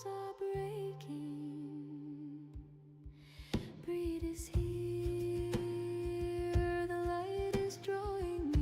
walls are breaking. Breed is here, the light is drawing near.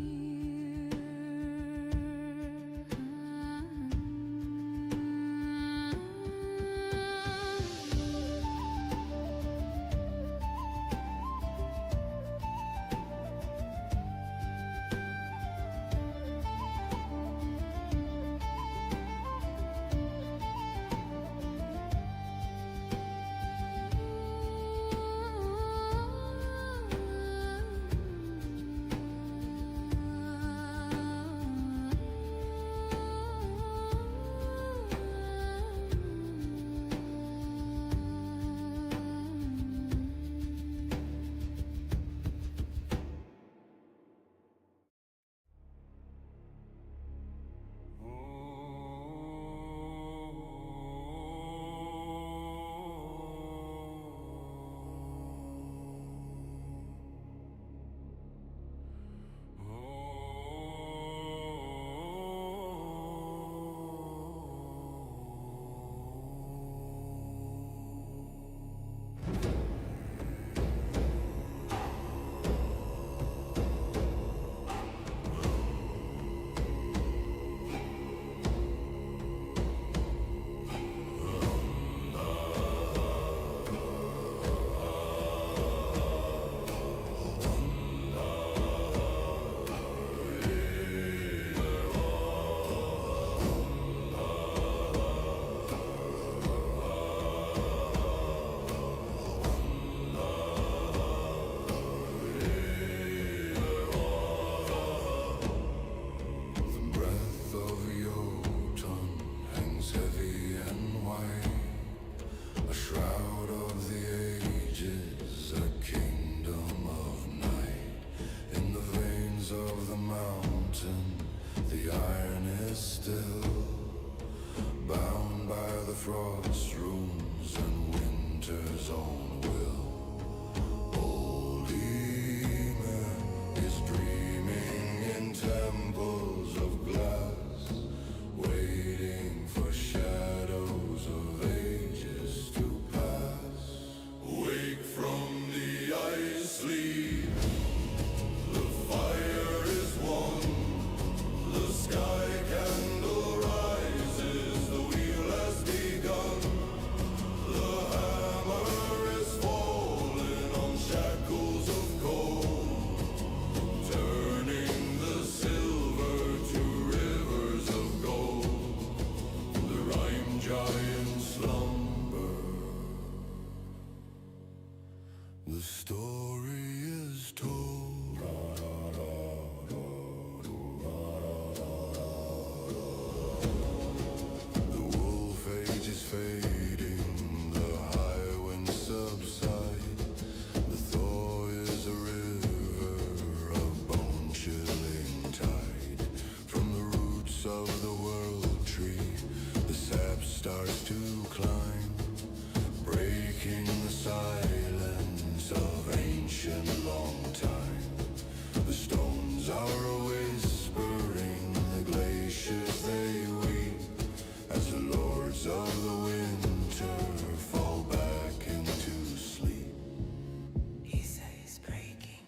Of the mountain, the iron is still bound by the frost runes and winter's own will. Old Ymir is dreaming in temples of glass, waiting for shadows of ages to pass. Wake from the ice sleep. Fire is won, the sky candle rises, the wheel has begun. The hammer is falling on shackles of cold, turning the silver to rivers of gold. The rhyme giant slumber, the story is told. Fading, the high winds subside. The thaw is a river of bone-chilling tide. From the roots of the world tree, the sap starts to climb, breaking the silence of ancient long time. The stones are whispering, the glaciers they weep, as the lords of the winter fall back into sleep. Isa is breaking,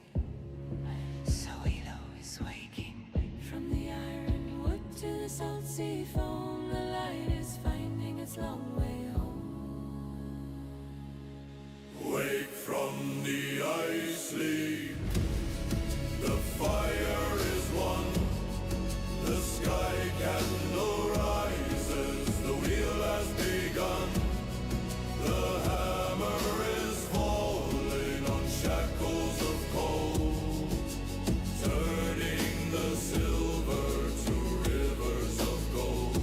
Soilo is waking. From the iron wood to the salt sea foam, the light is finding its long way home. Wake from the ice sleep, the fire is won, the sky candle rises, the wheel has begun. The hammer is falling on shackles of cold, turning the silver to rivers of gold.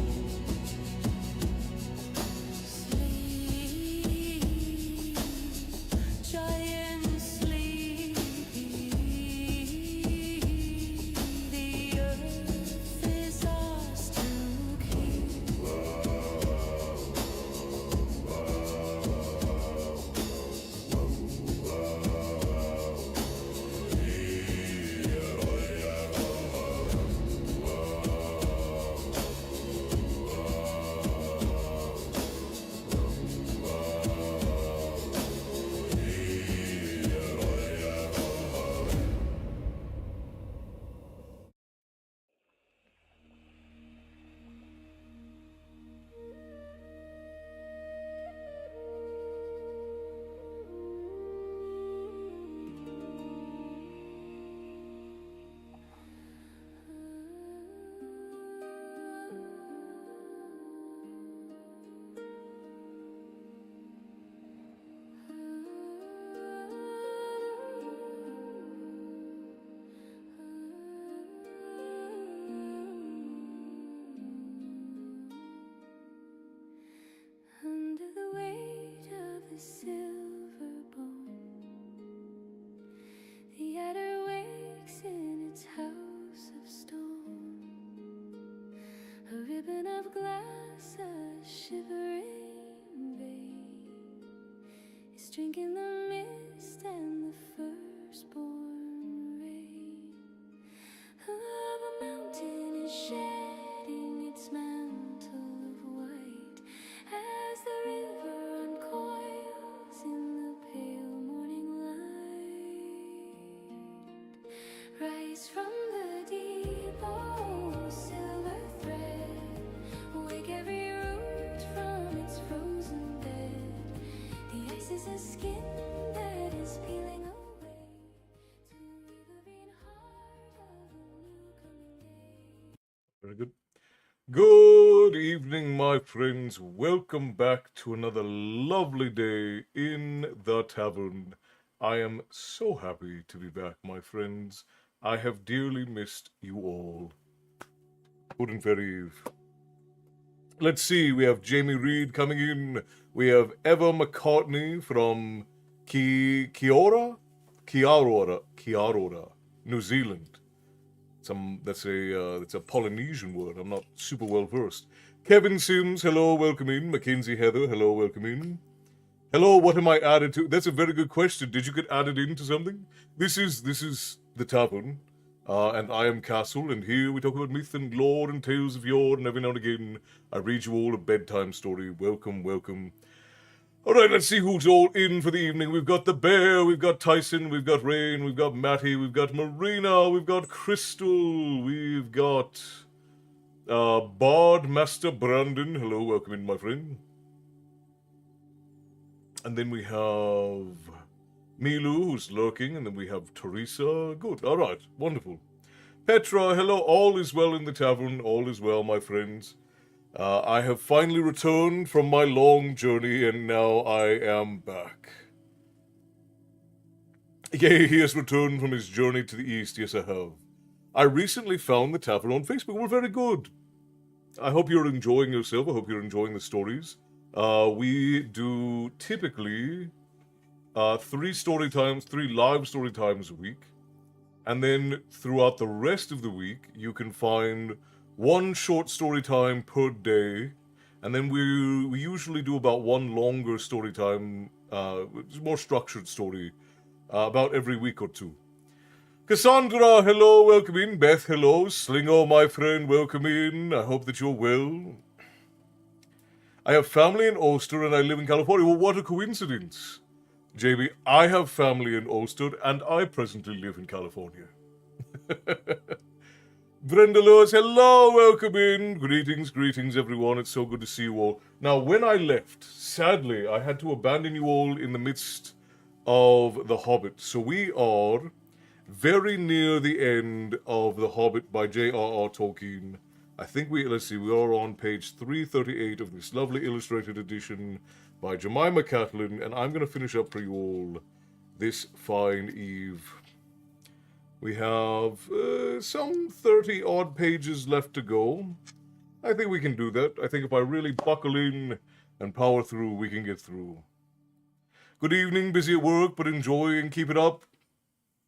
of glass, a shivering babe is drinking the mist and the firstborn rain. Of a mountain is shedding its mantle of white as the river uncoils in the pale morning light. Rise from the deep, oh silver thread, wake every root from its frozen bed. The ice is a skin that is peeling away to weave the green heart of a new coming day. Very good. Good evening, my friends. Welcome back to another lovely day in the tavern. I am so happy to be back, my friends. I have dearly missed you all. Good and very Eve. Let's see, we have Jamie Reed coming in. We have Eva McCartney from Kiaroa, New Zealand. That's a Polynesian word. I'm not super well versed. Kevin Sims, hello, welcome in. Mackenzie Heather, hello, welcome in. Hello, what am I added to? That's a very good question. Did you get added into something? This is the tavern, and I am Castle, and here we talk about myth and lore and tales of yore, and every now and again I read you all a bedtime story. Welcome, welcome. All right, let's see who's all in for the evening. We've got the Bear, we've got Tyson, we've got Rain, we've got Matty, we've got Marina, we've got Crystal, we've got Bard Master Brandon. Hello, welcome in, my friend. And then we have Milu, who's lurking, and then we have Teresa. Good, all right, wonderful. Petra, hello, all is well in the tavern, all is well, my friends. I have finally returned from my long journey, and now I am back. Yea, he has returned from his journey to the east, yes I have. I recently found the tavern on Facebook. We're very good. I hope you're enjoying yourself. I hope you're enjoying the stories. We do typically 3 live story times a week. And then throughout the rest of the week, you can find 1 short story time per day, and then we usually do about 1 longer story time, more structured story, about every week or 2. Cassandra, hello, welcome in. Beth, hello. Slingo, my friend, welcome in. I hope that you're well. I have family in Ulster and I live in California. Well, what a coincidence. Jamie, I have family in Ulster and I presently live in California. Brenda Lewis, hello, welcome in. Greetings, everyone. It's so good to see you all. Now, when I left, sadly, I had to abandon you all in the midst of The Hobbit. So we are very near the end of The Hobbit by J.R.R. Tolkien. I think we are on page 338 of this lovely illustrated edition by Jemima Catlin, and I'm going to finish up for you all this fine eve. We have some 30-odd pages left to go. I think we can do that. I think if I really buckle in and power through, we can get through. Good evening, busy at work, but enjoy and keep it up.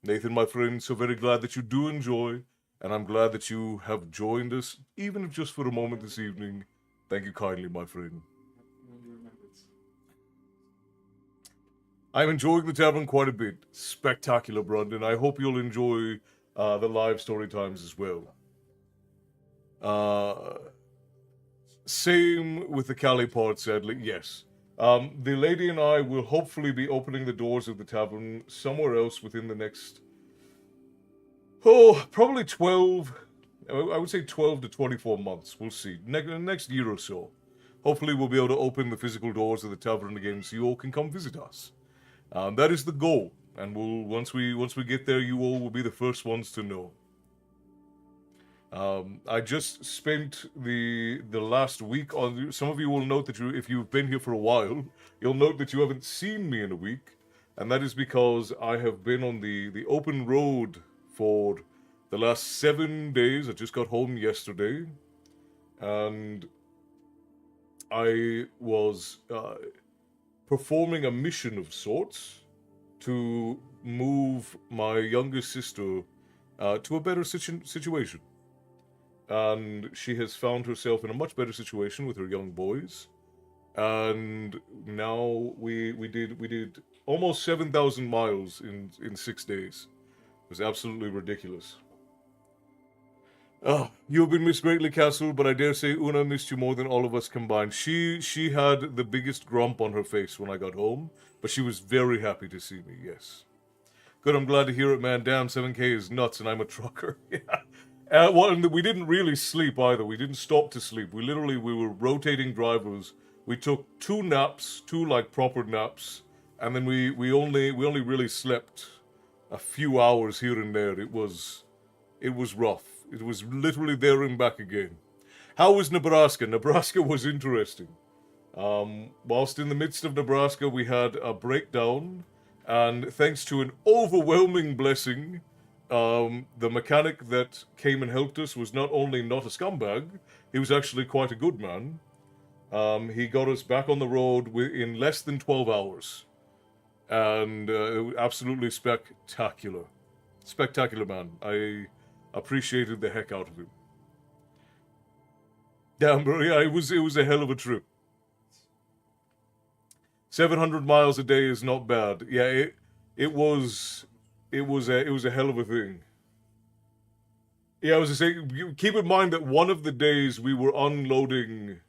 Nathan, my friend, so very glad that you do enjoy, and I'm glad that you have joined us, even if just for a moment this evening. Thank you kindly, my friend. I'm enjoying the tavern quite a bit. Spectacular, Brandon. I hope you'll enjoy the live story times as well. Same with the Cali part, sadly. Yes. The lady and I will hopefully be opening the doors of the tavern somewhere else within the next... probably 12... I would say 12 to 24 months. We'll see. Next year or so. Hopefully we'll be able to open the physical doors of the tavern again so you all can come visit us. That is the goal, and once we get there, you all will be the first ones to know. I just spent the last week on. Some of you will note that if you've been here for a while, you'll note that you haven't seen me in a week, and that is because I have been on the open road for the last 7 days. I just got home yesterday, and I was performing a mission of sorts to move my youngest sister to a better situation. and she has found herself in a much better situation with her young boys. And now we did almost 7,000 miles in 6 days. It was absolutely ridiculous. Oh, you have been missed greatly, Castle, but I dare say Una missed you more than all of us combined. She had the biggest grump on her face when I got home, but she was very happy to see me, yes. Good, I'm glad to hear it, man. Damn, 7K is nuts and I'm a trucker. Yeah. Well, and we didn't really sleep either. We didn't stop to sleep. We were rotating drivers. We took 2 naps, 2 like proper naps, and then we only really slept a few hours here and there. It was rough. It was literally there and back again. How was Nebraska? Nebraska was interesting. Whilst in the midst of Nebraska, we had a breakdown, and thanks to an overwhelming blessing, the mechanic that came and helped us was not only not a scumbag, he was actually quite a good man. He got us back on the road in less than 12 hours. And it was absolutely spectacular. Spectacular, man. I appreciated the heck out of him. Damn, bro, yeah, it was a hell of a trip. 700 miles a day is not bad. Yeah, it was a hell of a thing. Yeah, I was just saying, keep in mind that one of the days we were unloading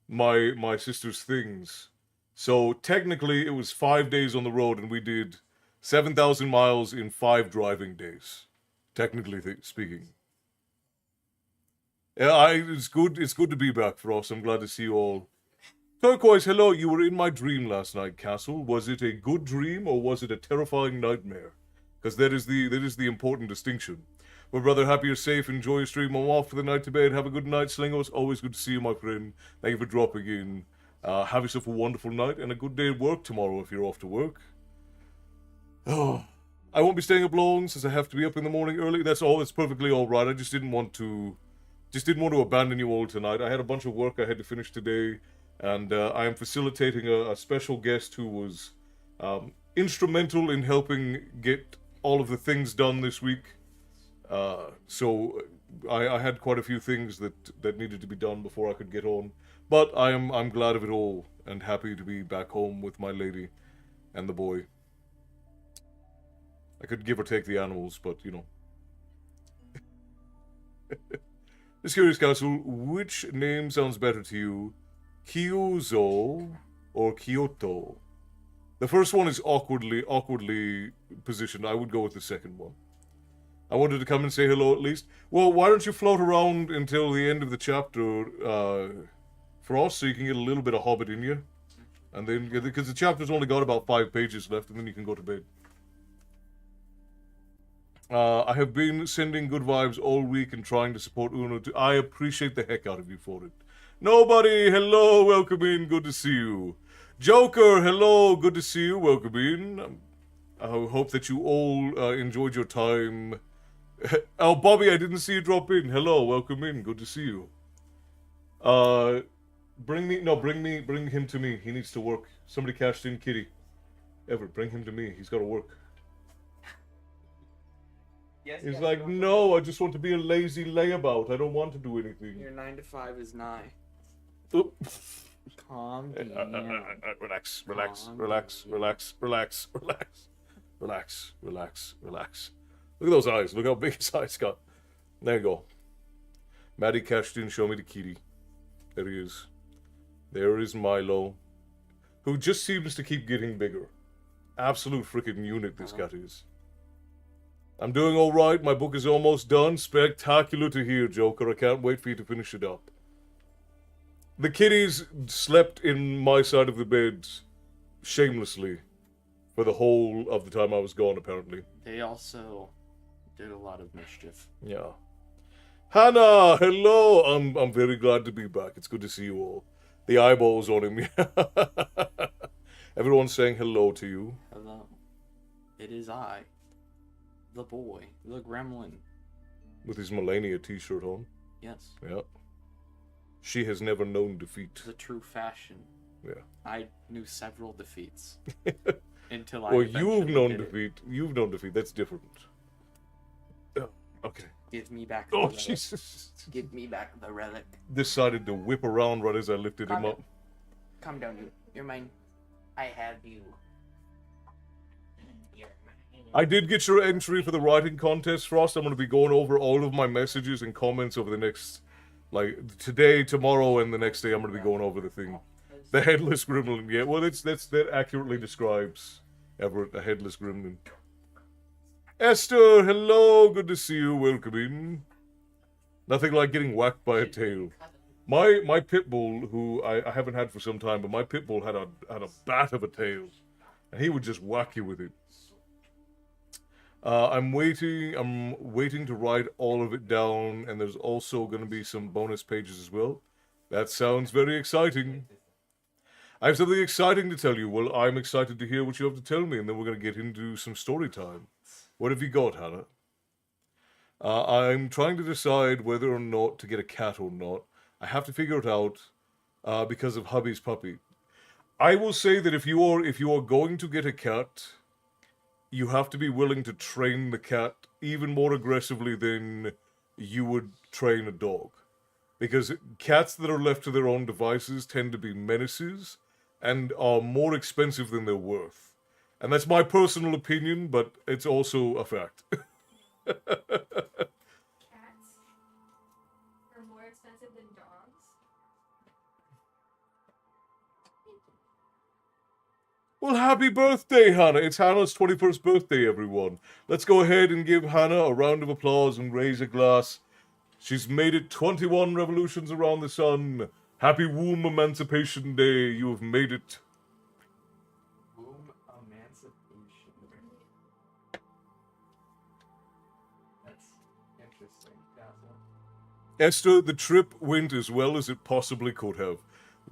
my sister's things. So technically it was 5 days on the road and we did 7,000 miles in 5 driving days. Technically speaking. Yeah, it's good to be back, Frost. I'm glad to see you all. Turquoise, hello. You were in my dream last night, Castle. Was it a good dream or was it a terrifying nightmare? Because that is the important distinction. We're brother, happy you're safe. Enjoy your stream. I'm off for the night to bed. Have a good night, Slingos. Always good to see you, my friend. Thank you for dropping in. Have yourself a wonderful night and a good day at work tomorrow if you're off to work. Oh, I won't be staying up long since I have to be up in the morning early. That's all. It's perfectly all right. I just didn't want to abandon you all tonight. I had a bunch of work I had to finish today, and I am facilitating a special guest who was instrumental in helping get all of the things done this week. So I had quite a few things that needed to be done before I could get on. But I'm glad of it all and happy to be back home with my lady and the boy. I could give or take the animals, but you know. Just curious, Castle, which name sounds better to you? Kyuzo or Kyoto? The first one is awkwardly positioned. I would go with the second one. I wanted to come and say hello at least. Well, why don't you float around until the end of the chapter, Frost, so you can get a little bit of Hobbit in you. And then, because the chapter's only got about 5 pages left, and then you can go to bed. I have been sending good vibes all week and trying to support Uno. I appreciate the heck out of you for it. Nobody, hello, welcome in, good to see you. Joker, hello, good to see you, welcome in. I hope that you all enjoyed your time. Oh, Bobby, I didn't see you drop in. Hello, welcome in, good to see you. Bring him to me. He needs to work. Somebody cashed in Kitty. Everett, bring him to me. He's got to work. Yes, He's yes, like, no, I just want to be a lazy layabout. I don't want to do anything. Your 9 to 5 is nigh. Oop. Calm down. Relax. Calm Look at those eyes. Look how big his eyes got. There you go. Maddie cashed in. Show me the kitty. There he is. There is Milo, who just seems to keep getting bigger. Absolute freaking unit this cat is. I'm doing all right. My book is almost done. Spectacular to hear, Joker. I can't wait for you to finish it up. The kitties slept in my side of the bed shamelessly for the whole of the time I was gone, apparently. They also did a lot of mischief. Yeah. Hannah, hello. I'm very glad to be back. It's good to see you all. The eyeballs on him. Everyone's saying hello to you. Hello. It is I. The boy. The gremlin. With his Melania t-shirt on. Yes. Yeah. She has never known defeat. The true fashion. Yeah. I knew several defeats. Until I Well, you've eventually known did it. defeat. You've known defeat. That's different. Okay. Give me back the Oh, relic. Jesus. Give me back the relic. Decided to whip around right as I lifted him up. Calm down, you. You're mine. I have you. You're mine. I did get your entry for the writing contest, Frost. I'm going to be going over all of my messages and comments over the next, like, today, tomorrow, and the next day I'm going to be going over the thing. The headless gremlin, yeah. Well, that accurately describes Everett, a headless gremlin. Esther, hello, good to see you, welcome in. Nothing like getting whacked by a tail. My pit bull, who I haven't had for some time, but my pit bull had a bat of a tail, and he would just whack you with it. I'm waiting to write all of it down, and there's also going to be some bonus pages as well. That sounds very exciting. I have something exciting to tell you. Well, I'm excited to hear what you have to tell me, and then we're going to get into some story time. What have you got, Hannah? I'm trying to decide whether or not to get a cat or not. I have to figure it out because of hubby's puppy. I will say that if you are going to get a cat, you have to be willing to train the cat even more aggressively than you would train a dog. Because cats that are left to their own devices tend to be menaces and are more expensive than they're worth. And that's my personal opinion, but it's also a fact. Cats are more expensive than dogs? Well, happy birthday, Hannah. It's Hannah's 21st birthday, everyone. Let's go ahead and give Hannah a round of applause and raise a glass. She's made it 21 revolutions around the sun. Happy Womb Emancipation Day. You have made it. Womb emancipation. That's interesting, Castle. Esther, the trip went as well as it possibly could have.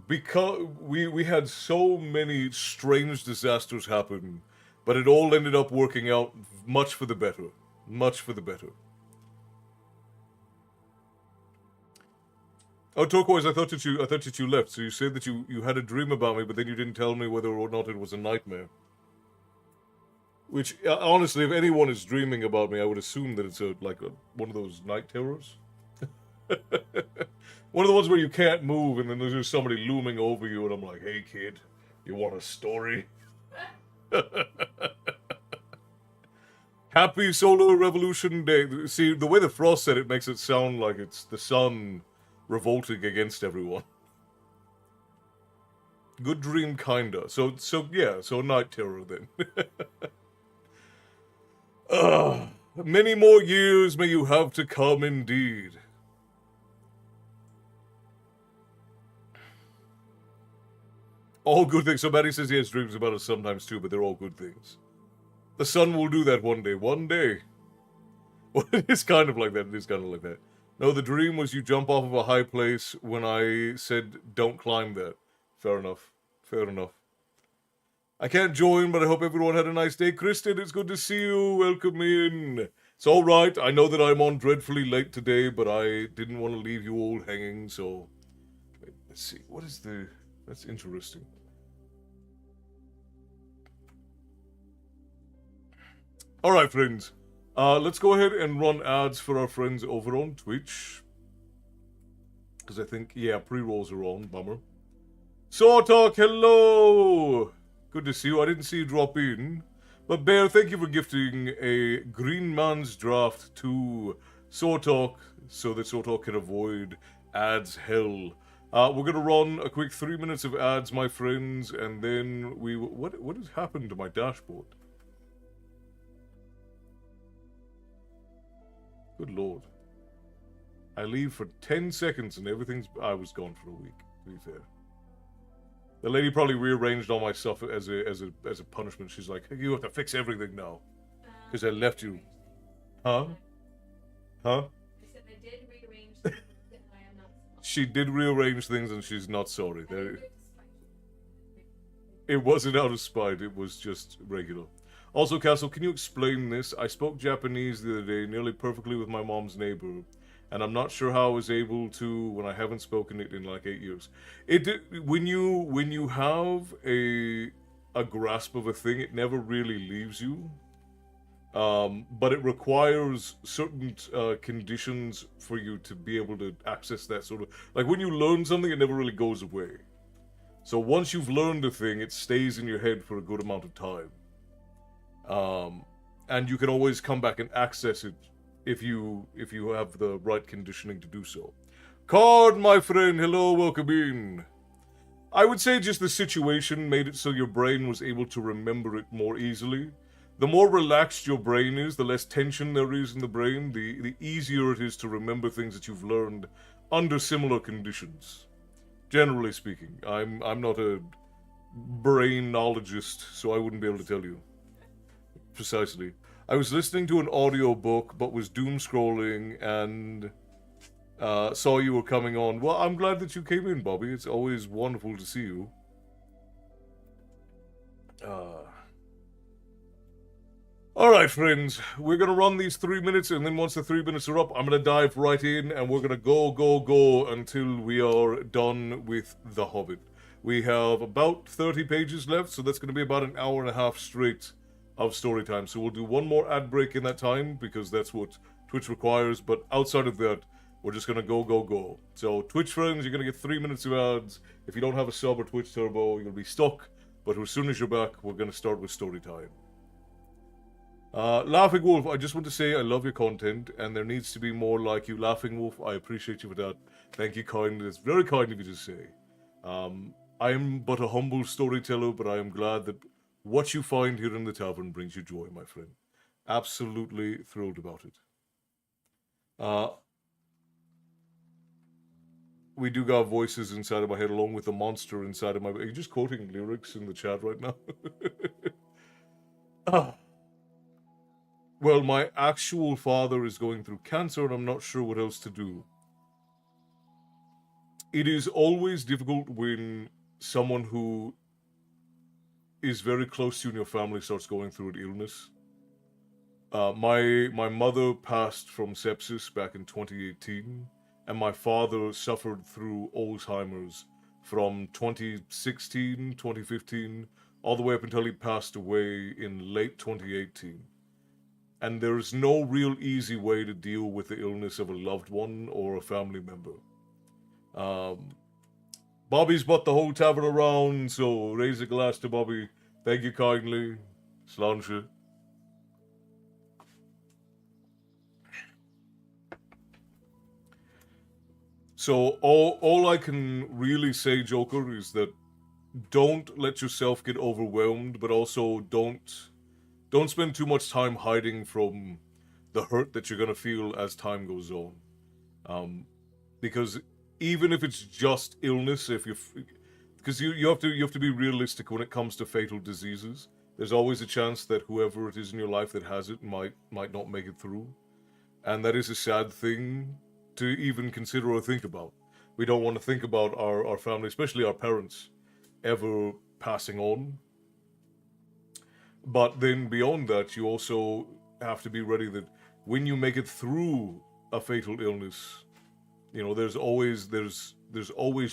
Because we had so many strange disasters happen, but it all ended up working out much for the better. Much for the better. Oh, Turquoise, I thought that you left. So you said that you had a dream about me, but then you didn't tell me whether or not it was a nightmare. Which, honestly, if anyone is dreaming about me, I would assume that it's one of those night terrors. One of the ones where you can't move, and then there's just somebody looming over you, and I'm like, "Hey, kid, you want a story?" Happy Solar Revolution Day. See, the way the Frost said it makes it sound like it's the sun revolting against everyone. Good dream, kinda. So night terror then. Many more years may you have to come, indeed. All good things. So Maddie says he has dreams about us sometimes too, but they're all good things. The sun will do that one day. One day. Well, it's kind of like that. It is kind of like that. No, the dream was you jump off of a high place when I said don't climb that. Fair enough. Fair enough. I can't join, but I hope everyone had a nice day. Kristen, it's good to see you. Welcome in. It's all right. I know that I'm on dreadfully late today, but I didn't want to leave you all hanging, so... Wait, let's see. What is the... That's interesting. All right, friends. Let's go ahead and run ads for our friends over on Twitch. Because I think, yeah, pre-rolls are on. Bummer. Sortalk, hello! Good to see you. I didn't see you drop in. But Bear, thank you for gifting a Green Man's Draft to Sortalk so that Sortalk can avoid ads hell. We're going to run a quick 3 minutes of ads, my friends, and then we... What has happened to my dashboard? Good lord. I leave for 10 seconds and everything's... I was gone for a week, to be fair. The lady probably rearranged all my stuff as a punishment. She's like, hey, you have to fix everything now. Because I left you. Huh? Huh? I said I did rearrange things, and I am not sorry. She did rearrange things and she's not sorry. I didn't do it to spite you. It wasn't out of spite, it was just regular. Also, Castle, can you explain this? I spoke Japanese the other day nearly perfectly with my mom's neighbor, and I'm not sure how I was able to when I haven't spoken it in like 8 years. When you have a grasp of a thing, it never really leaves you. but it requires certain conditions for you to be able to access that sort of... Like, when you learn something, it never really goes away. So once you've learned a thing, it stays in your head for a good amount of time. And you can always come back and access it if you have the right conditioning to do so. Card, my friend, hello, welcome in. I would say just the situation made it so your brain was able to remember it more easily. The more relaxed your brain is, the less tension there is in the brain, the easier it is to remember things that you've learned under similar conditions. Generally speaking, I'm not a brainologist, so I wouldn't be able to tell you precisely. I was listening to an audiobook, but was doom scrolling and saw you were coming on. Well, I'm glad that you came in, Bobby. It's always wonderful to see you. Alright, friends. We're going to run these 3 minutes, and then once the 3 minutes are up, I'm going to dive right in, and we're going to go until we are done with The Hobbit. We have about 30 pages left, so that's going to be about an hour and a half straight of story time. So we'll do one more ad break in that time, because that's what Twitch requires, but outside of that, we're just going to go. So, Twitch friends, you're going to get 3 minutes of ads. If you don't have a sub or Twitch Turbo, you're going to be stuck, but as soon as you're back, we're going to start with story time. Laughing Wolf, I just want to say I love your content, and there needs to be more like you. Laughing Wolf, I appreciate you for that. Thank you kindly. It's very kind of you to say. I am but a humble storyteller, but I am glad that what you find here in the tavern brings you joy, my friend. Absolutely thrilled about it. We do got voices inside of my head along with the monster inside of my... Are you just quoting lyrics in the chat right now? Well, my actual father is going through cancer, and I'm not sure what else to do. It is always difficult when someone who is very close to you in your family starts going through an illness. My mother passed from sepsis back in 2018, and my father suffered through Alzheimer's from 2016, 2015, all the way up until he passed away in late 2018. And there's no real easy way to deal with the illness of a loved one or a family member. Bobby's brought the whole tavern around, so raise a glass to Bobby. Thank you kindly. Sláinte. So all I can really say, Joker, is that don't let yourself get overwhelmed, but also don't spend too much time hiding from the hurt that you're going to feel as time goes on. Because even if it's just illness, because you have to be realistic when it comes to fatal diseases. There's always a chance that whoever it is in your life that has it might not make it through. And that is a sad thing to even consider or think about. We don't want to think about our family, especially our parents, ever passing on. But then beyond that, you also have to be ready that when you make it through a fatal illness, you know, there's always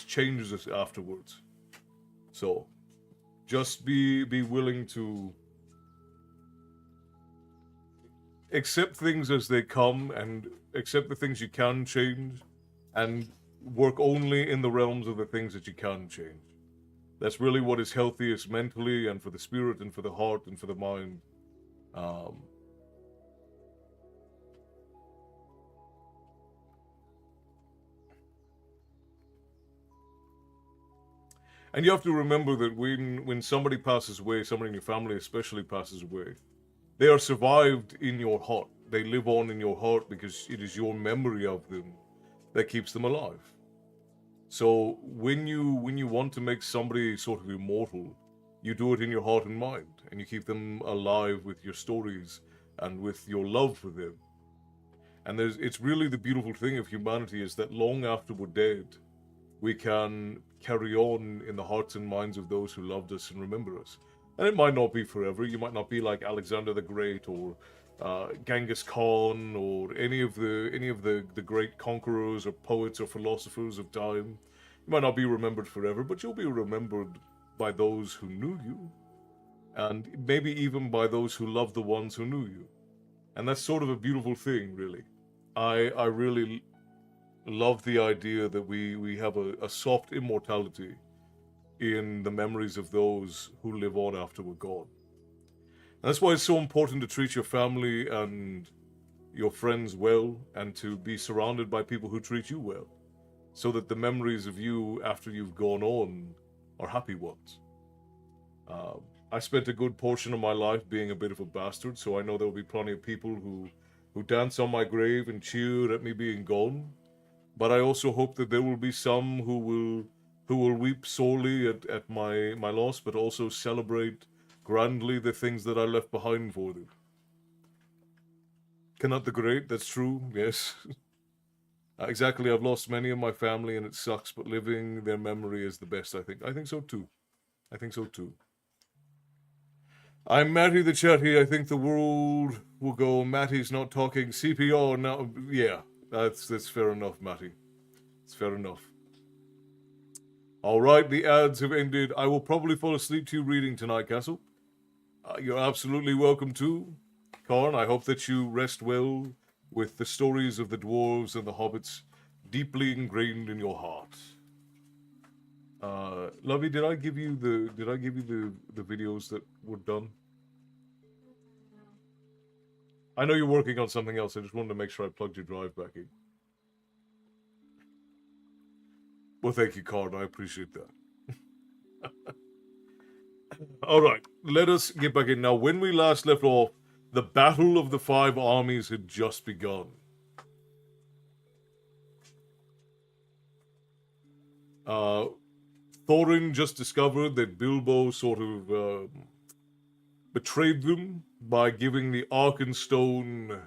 changes afterwards. So just be willing to accept things as they come and accept the things you can change and work only in the realms of the things that you can change. That's really what is healthiest mentally and for the spirit and for the heart and for the mind. And you have to remember that when somebody passes away, somebody in your family especially passes away, they are survived in your heart. They live on in your heart because it is your memory of them that keeps them alive. So when you want to make somebody sort of immortal, you do it in your heart and mind, and you keep them alive with your stories and with your love for them. And it's really the beautiful thing of humanity is that long after we're dead, we can carry on in the hearts and minds of those who loved us and remember us. And it might not be forever. You might not be like Alexander the Great or Genghis Khan or any of the great conquerors or poets or philosophers of time. You might not be remembered forever, but you'll be remembered by those who knew you, and maybe even by those who loved the ones who knew you. And that's sort of a beautiful thing, really. I really love the idea that we have a soft immortality in the memories of those who live on after we're gone. And that's why it's so important to treat your family and your friends well, and to be surrounded by people who treat you well, so that the memories of you after you've gone on are happy ones. I spent a good portion of my life being a bit of a bastard, so I know there will be plenty of people who dance on my grave and cheer at me being gone. But I also hope that there will be some who will weep sorely at my loss, but also celebrate grandly the things that I left behind for them. Cannot the great, that's true, yes. Exactly, I've lost many of my family and it sucks, but living their memory is the best, I think. I think so too. I think so too. I'm Matty the Chatty. I think the world will go, Matty's not talking CPR now. Yeah, that's fair enough, Matty. It's fair enough. All right, the ads have ended. I will probably fall asleep to you reading tonight, Castle. You're absolutely welcome to. Karn, I hope that you rest well with the stories of the dwarves and the hobbits deeply ingrained in your heart. Lovey, did I give you the videos that were done? I know you're working on something else. I just wanted to make sure I plugged your drive back in. Well, thank you, Karn. I appreciate that. All right, let us get back in now. When we last left off, the Battle of the Five Armies had just begun. Thorin just discovered that Bilbo sort of betrayed them by giving the Arkenstone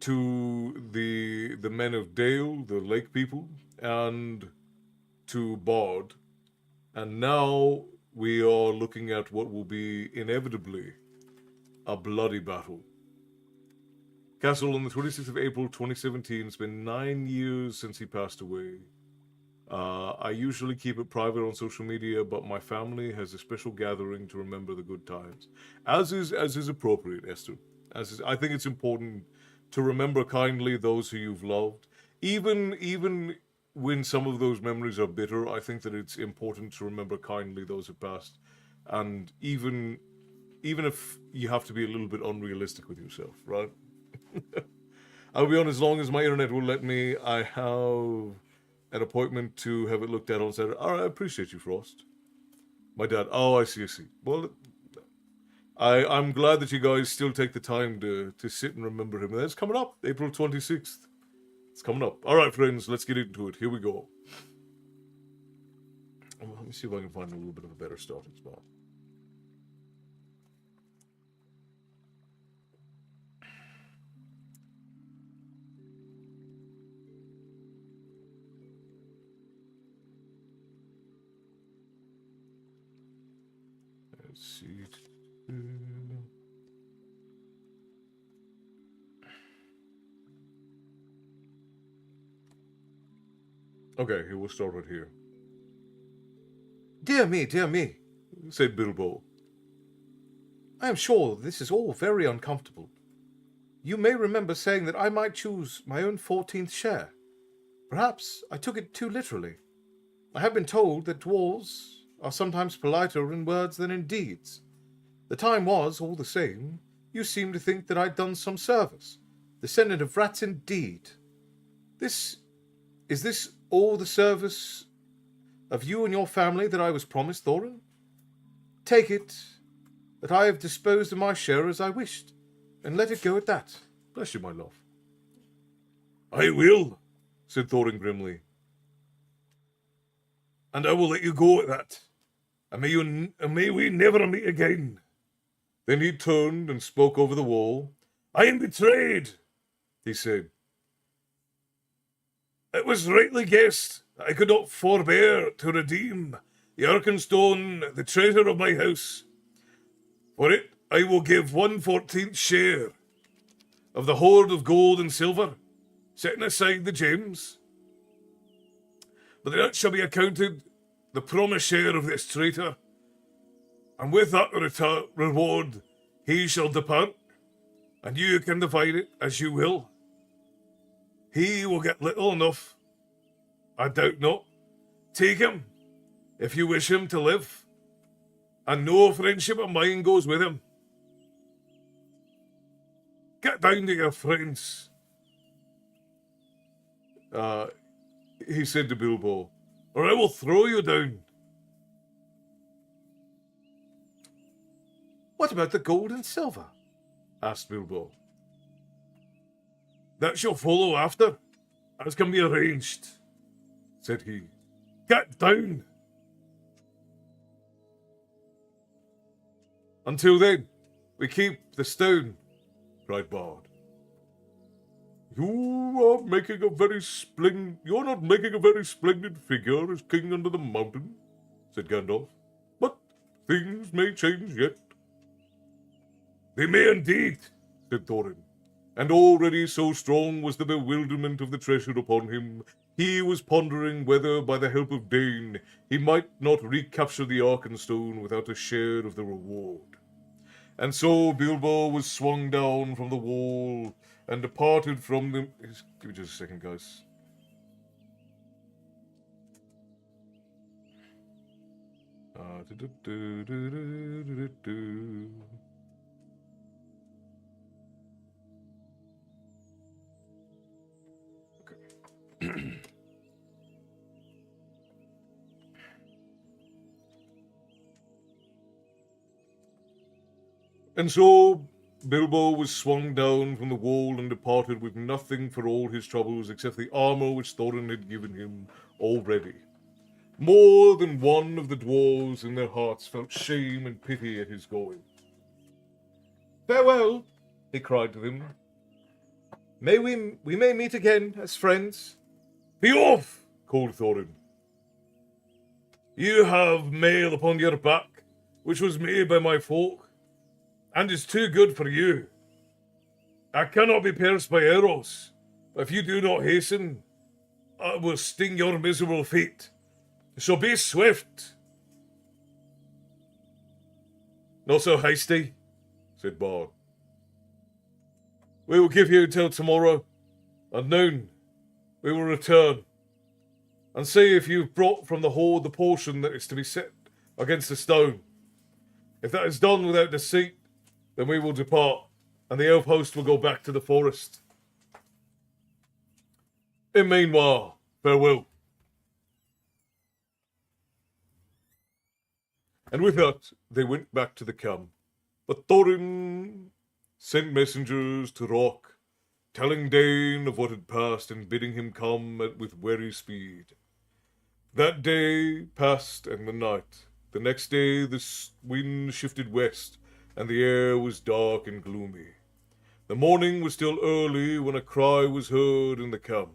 to the men of Dale, the lake people, and to Bard. And now we are looking at what will be inevitably a bloody battle. Castle, on the 26th of April 2017, it's been 9 years since he passed away. I usually keep it private on social media, but my family has a special gathering to remember the good times. As is appropriate, Esther. I think it's important to remember kindly those who you've loved. Even when some of those memories are bitter, I think that it's important to remember kindly those who passed. And even if you have to be a little bit unrealistic with yourself, right? I'll be on as long as my internet will let me. I have an appointment to have it looked at on Saturday. All right, I appreciate you, Frost. My dad. Oh, I see. Well, I'm glad that you guys still take the time to sit and remember him. That's coming up, April 26th. It's coming up. All right, friends, let's get into it. Here we go. Let me see if I can find a little bit of a better starting spot. Let's see. Okay, we'll start right here. Dear me, said Bilbo. I am sure this is all very uncomfortable. You may remember saying that I might choose my own 14th share. Perhaps I took it too literally. I have been told that dwarves are sometimes politer in words than in deeds. The time was, all the same, you seemed to think that I'd done some service. Descendant of rats indeed. Is this all the service of you and your family that I was promised, Thorin? Take it that I have disposed of my share as I wished, and let it go at that. Bless you, my love. I will, said Thorin grimly. And I will let you go at that. And may we never meet again. Then he turned and spoke over the wall. I am betrayed, he said. It was rightly guessed that I could not forbear to redeem the Arkenstone, the treasure of my house. For it I will give 1/14 share of the hoard of gold and silver, setting aside the gems. But that shall be accounted the promised share of this traitor, and with that reward He shall depart, and you can divide it as you will. He will get little enough, I doubt not. Take him, if you wish him to live, and no friendship of mine goes with him. Get down to your friends. He said to Bilbo, or I will throw you down. What about the gold and silver? Asked Bilbo. That shall follow after, as can be arranged, said he. Get down. Until then, we keep the stone, cried Bard. You're not making a very splendid figure as king under the mountain, said Gandalf. But things may change yet. They may indeed, said Thorin. And already so strong was the bewilderment of the treasure upon him, he was pondering whether, by the help of Dane, he might not recapture the Arkenstone without a share of the reward. And so Bilbo was swung down from the wall and departed from the... Give me just a second, guys. And so Bilbo was swung down from the wall and departed with nothing for all his troubles except the armor which Thorin had given him already. More than one of the dwarves in their hearts felt shame and pity at his going. Farewell, he cried to them. We may meet again as friends. Be off, called Thorin. You have mail upon your back, which was made by my folk, and is too good for you. I cannot be pierced by arrows, but if you do not hasten, I will sting your miserable feet. So be swift. Not so hasty, said Bard. We will give you till tomorrow. At noon, we will return, and see if you've brought from the hoard the portion that is to be set against the stone. If that is done without deceit, then we will depart, and the elf host will go back to the forest. In meanwhile, farewell. And with that, they went back to the camp. But Thorin sent messengers to Rock, telling Dane of what had passed and bidding him come with wary speed. That day passed and the night. The next day the wind shifted west, and the air was dark and gloomy. The morning was still early when a cry was heard in the camp.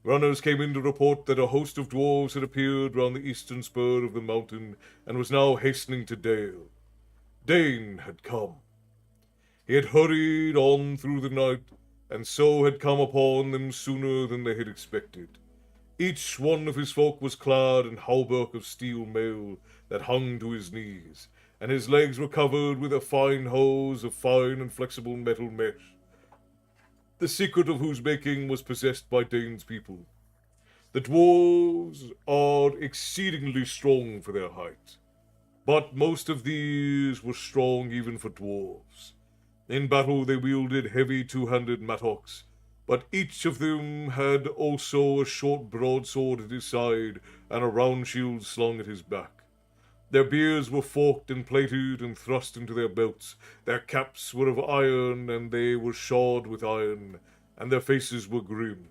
Runners came in to report that a host of dwarves had appeared round the eastern spur of the mountain and was now hastening to Dale. Dane had come. He had hurried on through the night, and so had come upon them sooner than they had expected. Each one of his folk was clad in hauberk of steel mail that hung to his knees, and his legs were covered with a fine hose of fine and flexible metal mesh, the secret of whose making was possessed by Dane's people. The dwarves are exceedingly strong for their height, but most of these were strong even for dwarves. In battle they wielded heavy two-handed mattocks, but each of them had also a short broadsword at his side and a round shield slung at his back. Their beards were forked and plated and thrust into their belts. Their caps were of iron, and they were shod with iron, and their faces were grim.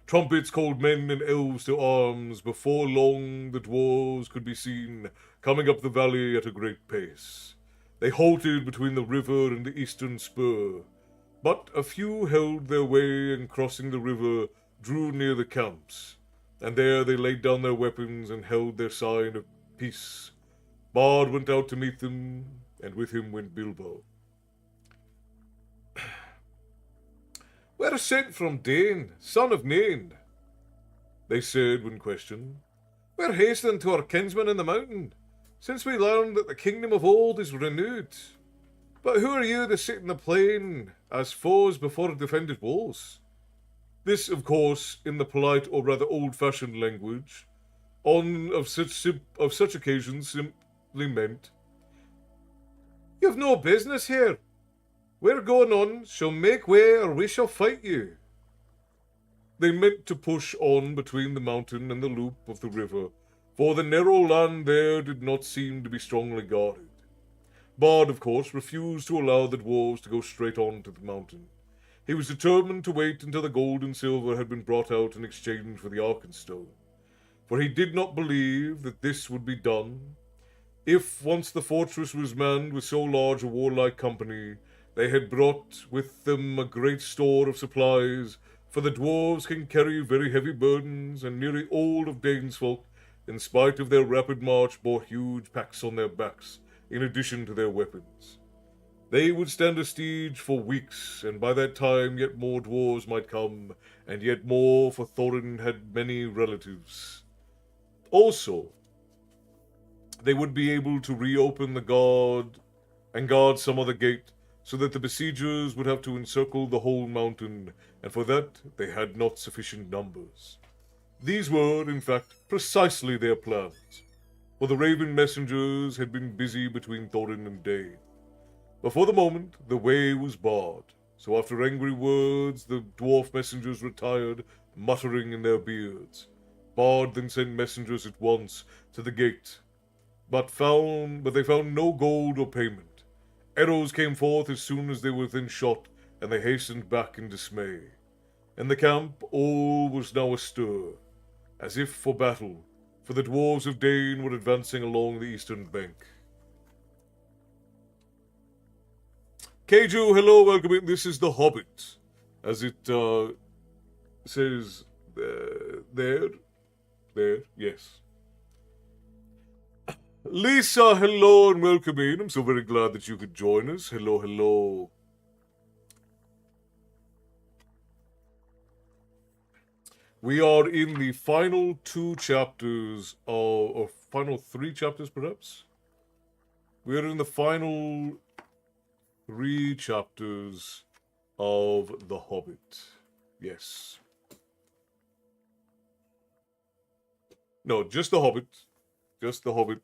Trumpets called men and elves to arms. Before long the dwarves could be seen coming up the valley at a great pace. They halted between the river and the eastern spur, but a few held their way and, crossing the river, drew near the camps. And there they laid down their weapons and held their sign of peace. Bard went out to meet them, and with him went Bilbo. We're sent from Dane, son of Nain, they said when questioned. We're hastening to our kinsman in the mountain, since we learned that the kingdom of old is renewed. But who are you to sit in the plain as foes before defended walls? This, of course, in the polite or rather old-fashioned language, of such occasions simply meant, "You have no business here. We're going on, shall make way or we shall fight you." They meant to push on between the mountain and the loop of the river, for the narrow land there did not seem to be strongly guarded. Bard, of course, refused to allow the dwarves to go straight on to the mountain. He was determined to wait until the gold and silver had been brought out in exchange for the Arkenstone, for he did not believe that this would be done. If once the fortress was manned with so large a warlike company, they had brought with them a great store of supplies, for the dwarves can carry very heavy burdens, and nearly all of Dane's folk, in spite of their rapid march, bore huge packs on their backs, in addition to their weapons. They would stand a siege for weeks, and by that time yet more dwarves might come, and yet more, for Thorin had many relatives. Also, they would be able to reopen the guard some other gate, so that the besiegers would have to encircle the whole mountain, and for that they had not sufficient numbers. These were, in fact, precisely their plans, for the raven messengers had been busy between Thorin and Dane. But for the moment, the way was barred, so after angry words, the dwarf messengers retired, muttering in their beards. Bard then sent messengers at once to the gate, but they found no gold or payment. Arrows came forth as soon as they were within shot, and they hastened back in dismay. In the camp, all was now astir, as if for battle, for the dwarves of Dane were advancing along the eastern bank. Keiju, hello, welcome in. This is the Hobbit, as it says there, yes. Lisa, hello and welcome in. I'm so very glad that you could join us. Hello, hello. We are in the final 2 chapters or final 3 chapters, perhaps. We are in the final 3 chapters of The Hobbit. Yes. No, just The Hobbit. Just The Hobbit.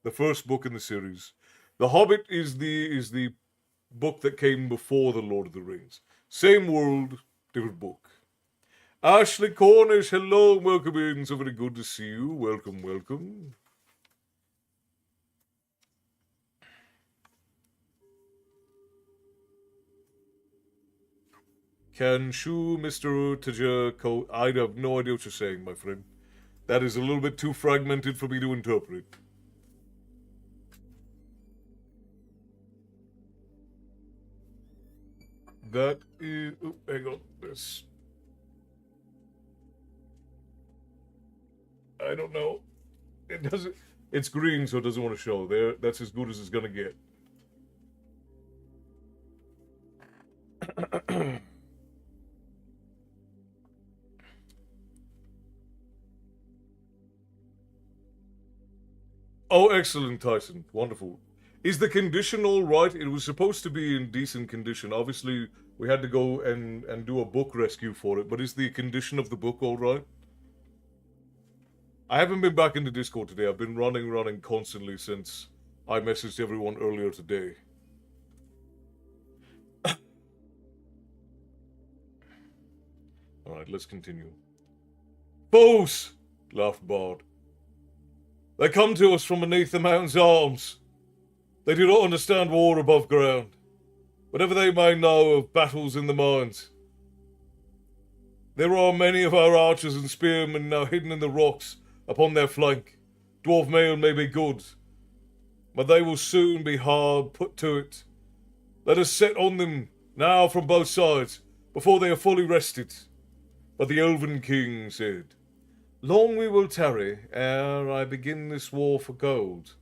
The first book in the series. The Hobbit is the book that came before The Lord of the Rings. Same world, different book. Ashley Cornish, hello, welcome in. So very good to see you. Welcome, welcome. Can Shu, Mr. Tajako? I have no idea what you're saying, my friend. That is a little bit too fragmented for me to interpret. That is... Oh, hang on. This... I don't know. It doesn't... It's green, so it doesn't want to show. There, that's as good as it's gonna get. Oh, excellent, Tyson. Wonderful. Is the condition all right? It was supposed to be in decent condition. Obviously, we had to go and do a book rescue for it, but is the condition of the book all right? I haven't been back into Discord today. I've been running constantly since I messaged everyone earlier today. Alright, let's continue. Foes! Laughed Bard. They come to us from beneath the mountain's arms. They do not understand war above ground, whatever they may know of battles in the mines. There are many of our archers and spearmen now hidden in the rocks upon their flank. Dwarf mail may be good, but they will soon be hard put to it. Let us set on them now from both sides, before they are fully rested. But the Elven King said, Long we will tarry ere I begin this war for gold.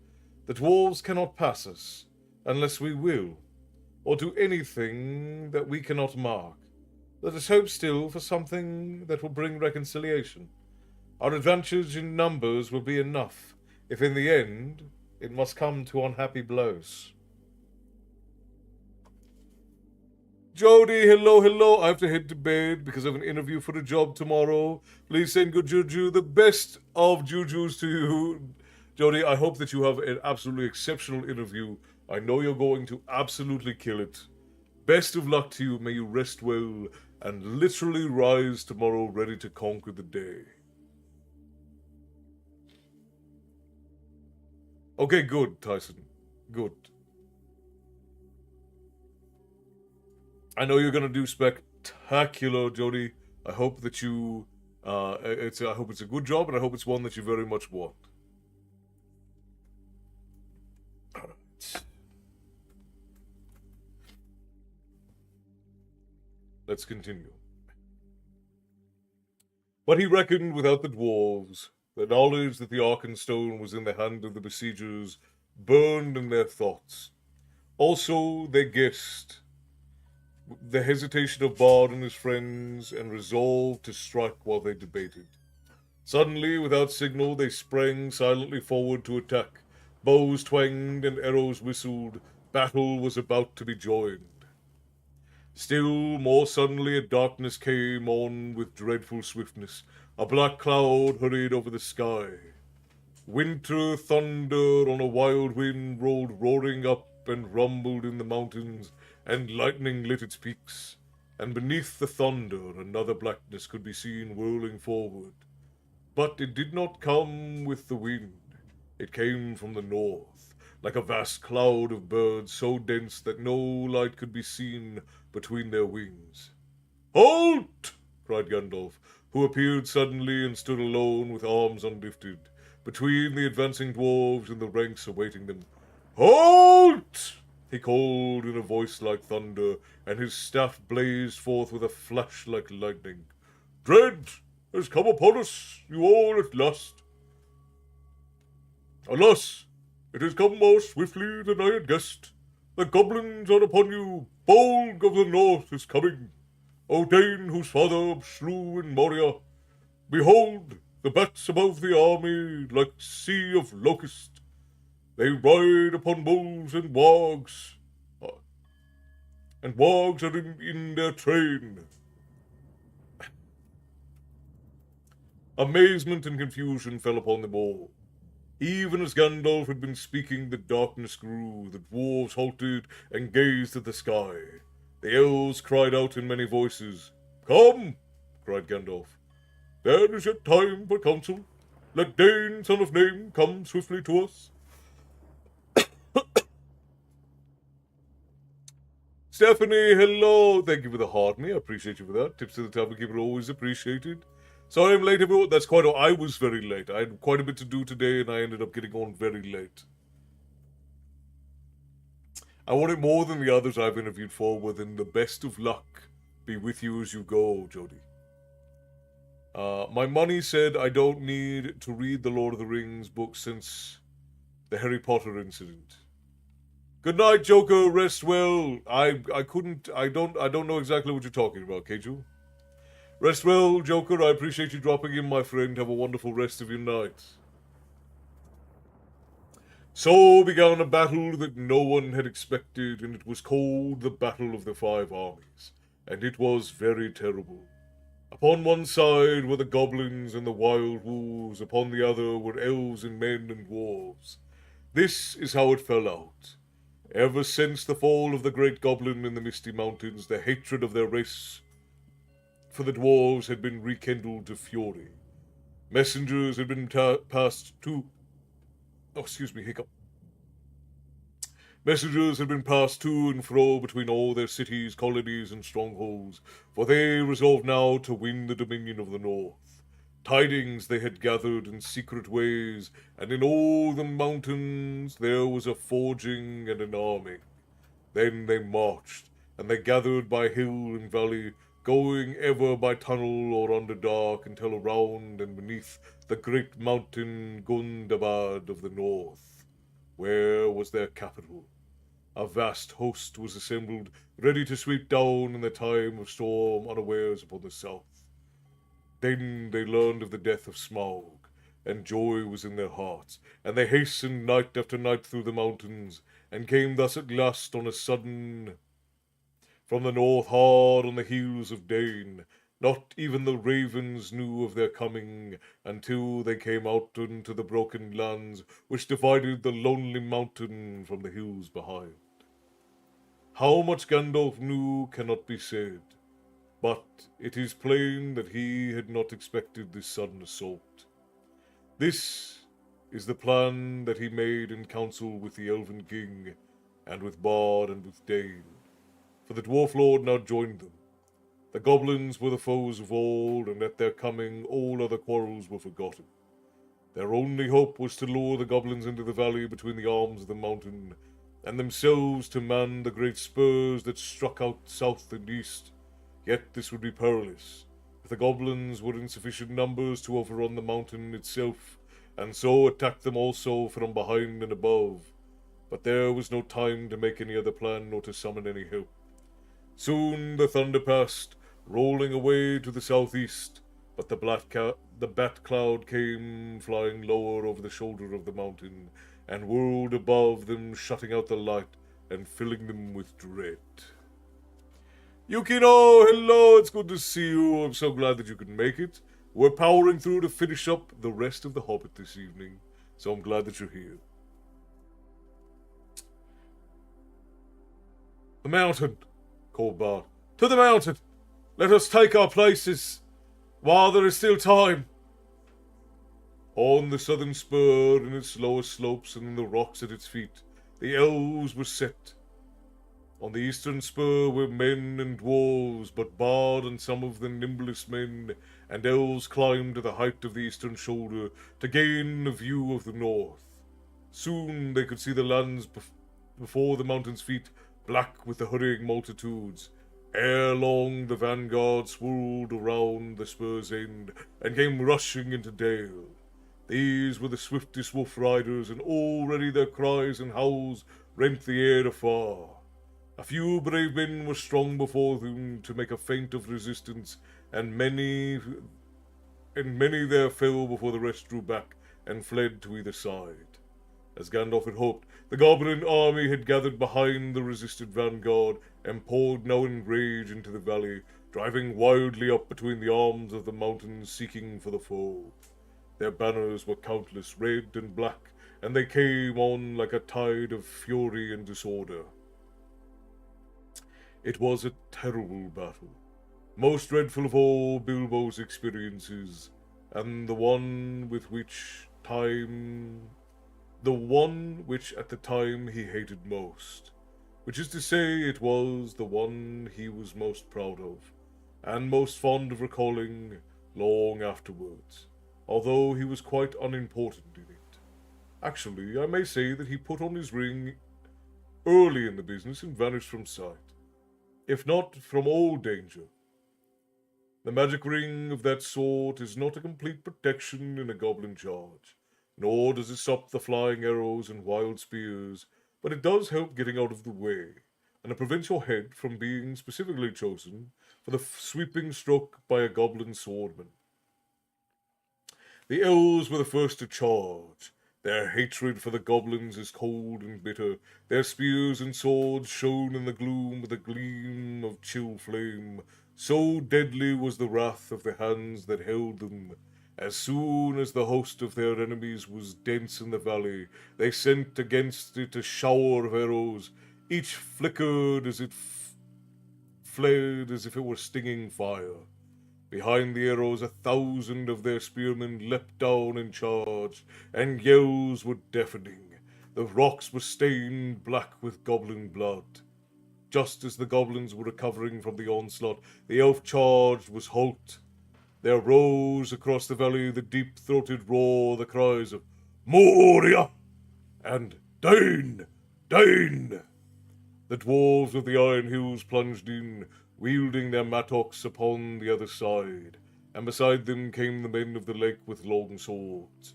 The dwarves cannot pass us, unless we will, or do anything that we cannot mark. Let us hope still for something that will bring reconciliation. Our advantage in numbers will be enough, if in the end It must come to unhappy blows. Jody, hello, hello. I have to head to bed because I have an interview for a job tomorrow. Please send good juju. The best of jujus to you. Jody, I hope that you have an absolutely exceptional interview. I know you're going to absolutely kill it. Best of luck to you. May you rest well and literally rise tomorrow ready to conquer the day. Okay, good, Tyson. Good. I know you're gonna do spectacular, Jody. I hope that you, I hope it's a good job, and I hope it's one that you very much want. Alright. Let's continue. But he reckoned without the dwarves. The knowledge that the Arkenstone was in the hand of the besiegers burned in their thoughts. Also, they guessed the hesitation of Bard and his friends, and resolved to strike while they debated. Suddenly, without signal, they sprang silently forward to attack. Bows twanged and arrows whistled. Battle was about to be joined. Still more suddenly a darkness came on with dreadful swiftness. A black cloud hurried over the sky. Winter thunder on a wild wind rolled roaring up and rumbled in the mountains, and lightning lit its peaks. And beneath the thunder another blackness could be seen whirling forward. But it did not come with the wind. It came from the north, like a vast cloud of birds so dense that no light could be seen between their wings. "Halt!" cried Gandalf, who appeared suddenly and stood alone with arms unlifted, between the advancing dwarves and the ranks awaiting them. "Halt!" he called in a voice like thunder, and his staff blazed forth with a flash like lightning. "Dread has come upon us, you all at last. Alas, it has come more swiftly than I had guessed. The goblins are upon you. Bolg of the North is coming. Odain, whose father slew in Moria. Behold, the bats above the army, like sea of locust. They ride upon wolves and wargs are in their train." Amazement and confusion fell upon them all. Even as Gandalf had been speaking, the darkness grew, the dwarves halted and gazed at the sky. The elves cried out in many voices. "Come!" cried Gandalf. "There is yet time for counsel. Let Dain, son of Name, come swiftly to us." Stephanie, hello! Thank you for the heart me. I appreciate you for that. Tips to the table keeper always appreciated. Sorry I'm late, everyone. That's quite I was very late. I had quite a bit to do today, and I ended up getting on very late. I want it more than the others I've interviewed for, within the best of luck be with you as you go, Jody. My money said I don't need to read the Lord of the Rings book since the Harry Potter incident. Good night, Joker. Rest well. I don't know exactly what you're talking about, Keiju. Rest well, Joker. I appreciate you dropping in, my friend. Have a wonderful rest of your night. So began a battle that no one had expected, and it was called the Battle of the Five Armies, and it was very terrible. Upon one side were the goblins and the wild wolves, upon the other were elves and men and dwarves. This is how it fell out. Ever since the fall of the great goblin in the Misty Mountains, the hatred of their race for the dwarves had been rekindled to fury. Messengers had been passed to... Oh, excuse me, hiccup. Messengers had been passed to and fro between all their cities, colonies, and strongholds, for they resolved now to win the dominion of the North. Tidings they had gathered in secret ways, and in all the mountains there was a forging and an arming. Then they marched, and they gathered by hill and valley, going ever by tunnel or underdark until around and beneath the great mountain Gundabad of the north, where was their capital. A vast host was assembled, ready to sweep down in the time of storm unawares upon the south. Then they learned of the death of Smaug, and joy was in their hearts, and they hastened night after night through the mountains, and came thus at last on a sudden from the north hard on the heels of Dane. Not even the ravens knew of their coming until they came out into the broken lands which divided the lonely mountain from the hills behind. How much Gandalf knew cannot be said, but it is plain that he had not expected this sudden assault. This is the plan that he made in council with the Elven King, and with Bard and with Dane, for the Dwarf Lord now joined them. The goblins were the foes of old, and at their coming all other quarrels were forgotten. Their only hope was to lure the goblins into the valley between the arms of the mountain, and themselves to man the great spurs that struck out south and east. Yet this would be perilous, if the goblins were in sufficient numbers to overrun the mountain itself, and so attack them also from behind and above. But there was no time to make any other plan nor to summon any help. Soon the thunder passed, rolling away to the southeast, but the bat cloud came flying lower over the shoulder of the mountain, and whirled above them, shutting out the light and filling them with dread. Yukino, hello, it's good to see you. I'm so glad that you could make it. We're powering through to finish up the rest of the Hobbit this evening, so I'm glad that you're here. The mountain, called Bard. To the mountain! Let us take our places, while there is still time. On the southern spur, in its lower slopes and in the rocks at its feet, the elves were set. On the eastern spur were men and dwarves, but Bard and some of the nimblest men and elves climbed to the height of the eastern shoulder to gain a view of the north. Soon they could see the lands before the mountain's feet, black with the hurrying multitudes. Ere long the vanguard swirled around the spur's end and came rushing into Dale. These were the swiftest wolf riders, and already their cries and howls rent the air afar. A few brave men were strong before them to make a feint of resistance, and many there fell before the rest drew back and fled to either side. As Gandalf had hoped, the goblin army had gathered behind the resisted vanguard and poured now in rage into the valley, driving wildly up between the arms of the mountains, seeking for the foe. Their banners were countless, red and black, and they came on like a tide of fury and disorder. It was a terrible battle, most dreadful of all Bilbo's experiences, and the one which at the time he hated most, which is to say, it was the one he was most proud of, and most fond of recalling long afterwards, although he was quite unimportant in it. Actually, I may say that he put on his ring early in the business and vanished from sight, if not from all danger. The magic ring of that sort is not a complete protection in a goblin charge, nor does it stop the flying arrows and wild spears, but it does help getting out of the way, and it prevents your head from being specifically chosen for the sweeping stroke by a goblin swordman. The elves were the first to charge. Their hatred for the goblins is cold and bitter. Their spears and swords shone in the gloom with a gleam of chill flame. So deadly was the wrath of the hands that held them. As soon as the host of their enemies was dense in the valley, they sent against it a shower of arrows. Each flickered as it fled as if it were stinging fire. Behind the arrows 1,000 of their spearmen leapt down and charged, and yells were deafening. The rocks were stained black with goblin blood. Just as the goblins were recovering from the onslaught, the elf charge was halt. There rose across the valley the deep-throated roar, the cries of Moria and Dane! Dane! The dwarves of the Iron Hills plunged in, wielding their mattocks upon the other side, and beside them came the men of the lake with long swords.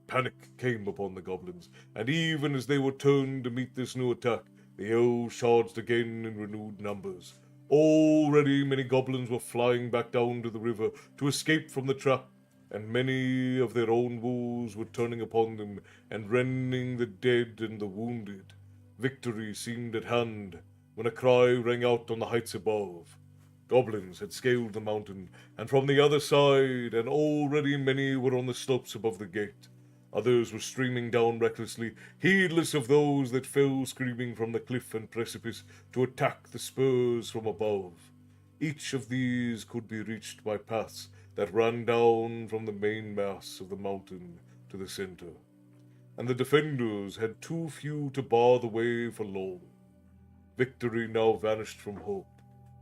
Panic came upon the goblins, and even as they were turned to meet this new attack, the elves charged again in renewed numbers. Already many goblins were flying back down to the river to escape from the trap, and many of their own wolves were turning upon them and rending the dead and the wounded. Victory seemed at hand when a cry rang out on the heights above. Goblins had scaled the mountain, and from the other side, and already many were on the slopes above the gate. Others were streaming down recklessly, heedless of those that fell screaming from the cliff and precipice to attack the spurs from above. Each of these could be reached by paths that ran down from the main mass of the mountain to the center, and the defenders had too few to bar the way for long. Victory now vanished from hope.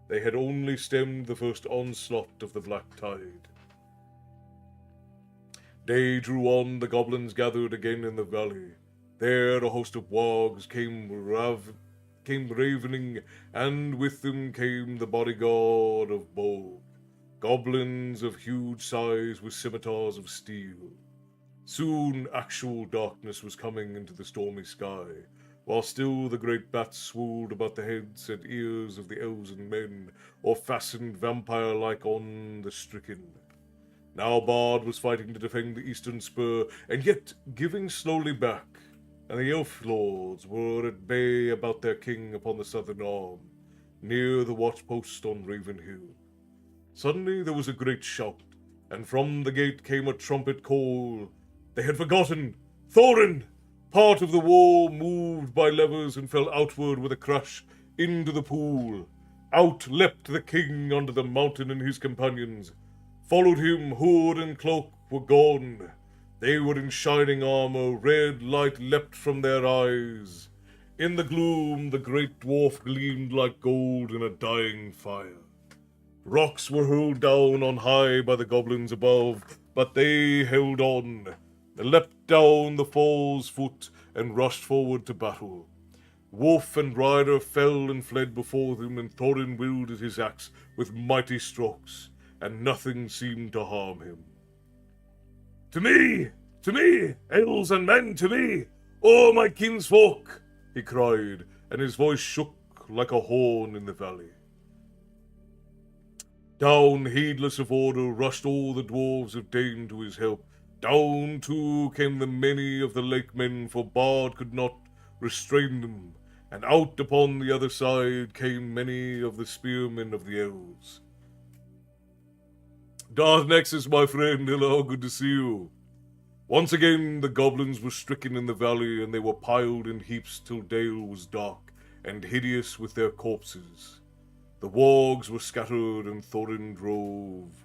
They had only stemmed the first onslaught of the black tide. Day drew on, the goblins gathered again in the valley. There a host of wargs came ravening, and with them came the bodyguard of Bolg, goblins of huge size with scimitars of steel. Soon actual darkness was coming into the stormy sky, while still the great bats swooped about the heads and ears of the elves and men, or fastened vampire-like on the stricken. Now Bard was fighting to defend the eastern spur, and yet giving slowly back, and the elf lords were at bay about their king upon the southern arm, near the watchpost on Raven Hill. Suddenly there was a great shout, and from the gate came a trumpet call. They had forgotten! Thorin! Part of the wall moved by levers and fell outward with a crash into the pool. Out leapt the king under the mountain and his companions. Followed him, hood and cloak were gone. They were in shining armor, red light leapt from their eyes. In the gloom, the great dwarf gleamed like gold in a dying fire. Rocks were hurled down on high by the goblins above, but they held on. They leapt down the fall's foot and rushed forward to battle. Wolf and rider fell and fled before them, and Thorin wielded his axe with mighty strokes, and nothing seemed to harm him. To me, elves and men, to me, oh my kinsfolk, he cried, and his voice shook like a horn in the valley. Down, heedless of order, rushed all the dwarves of Dane to his help. Down, too, came the many of the lake men, for Bard could not restrain them, and out upon the other side came many of the spearmen of the elves. Darth Nexus, my friend, hello, good to see you. Once again the goblins were stricken in the valley, and they were piled in heaps till Dale was dark and hideous with their corpses. The wargs were scattered, and Thorin drove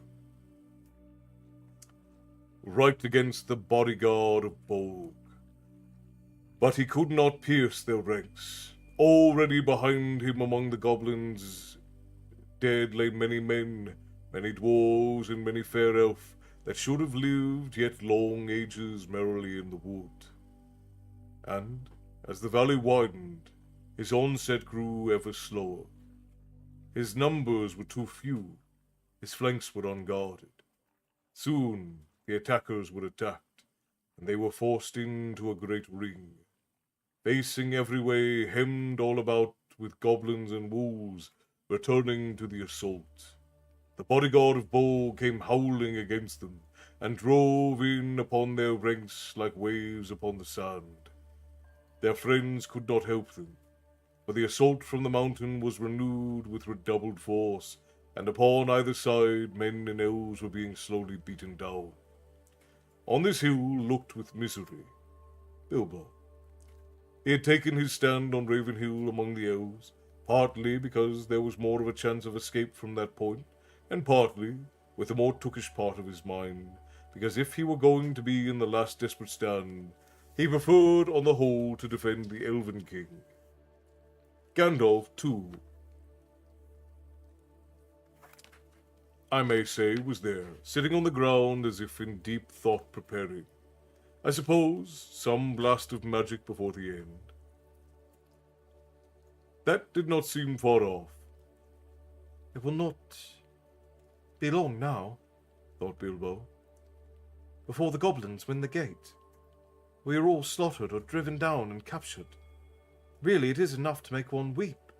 right against the bodyguard of Bolg. But he could not pierce their ranks. Already behind him among the goblins dead lay many men, many dwarves, and many fair elf, that should have lived yet long ages merrily in the wood. And, as the valley widened, his onset grew ever slower. His numbers were too few, his flanks were unguarded. Soon the attackers were attacked, and they were forced into a great ring, facing every way, hemmed all about with goblins and wolves, returning to the assault. The bodyguard of Bolg came howling against them, and drove in upon their ranks like waves upon the sand. Their friends could not help them, for the assault from the mountain was renewed with redoubled force, and upon either side men and elves were being slowly beaten down. On this hill looked with misery Bilbo. He had taken his stand on Raven Hill among the elves, partly because there was more of a chance of escape from that point, and partly, with the more tookish part of his mind, because if he were going to be in the last desperate stand, he preferred on the whole to defend the Elven King. Gandalf, too, I may say, was there, sitting on the ground as if in deep thought preparing. I suppose some blast of magic before the end. That did not seem far off. It will not be long now, thought Bilbo. before the goblins win the gate. We are all slaughtered or driven down and captured. Really, it is enough to make one weep,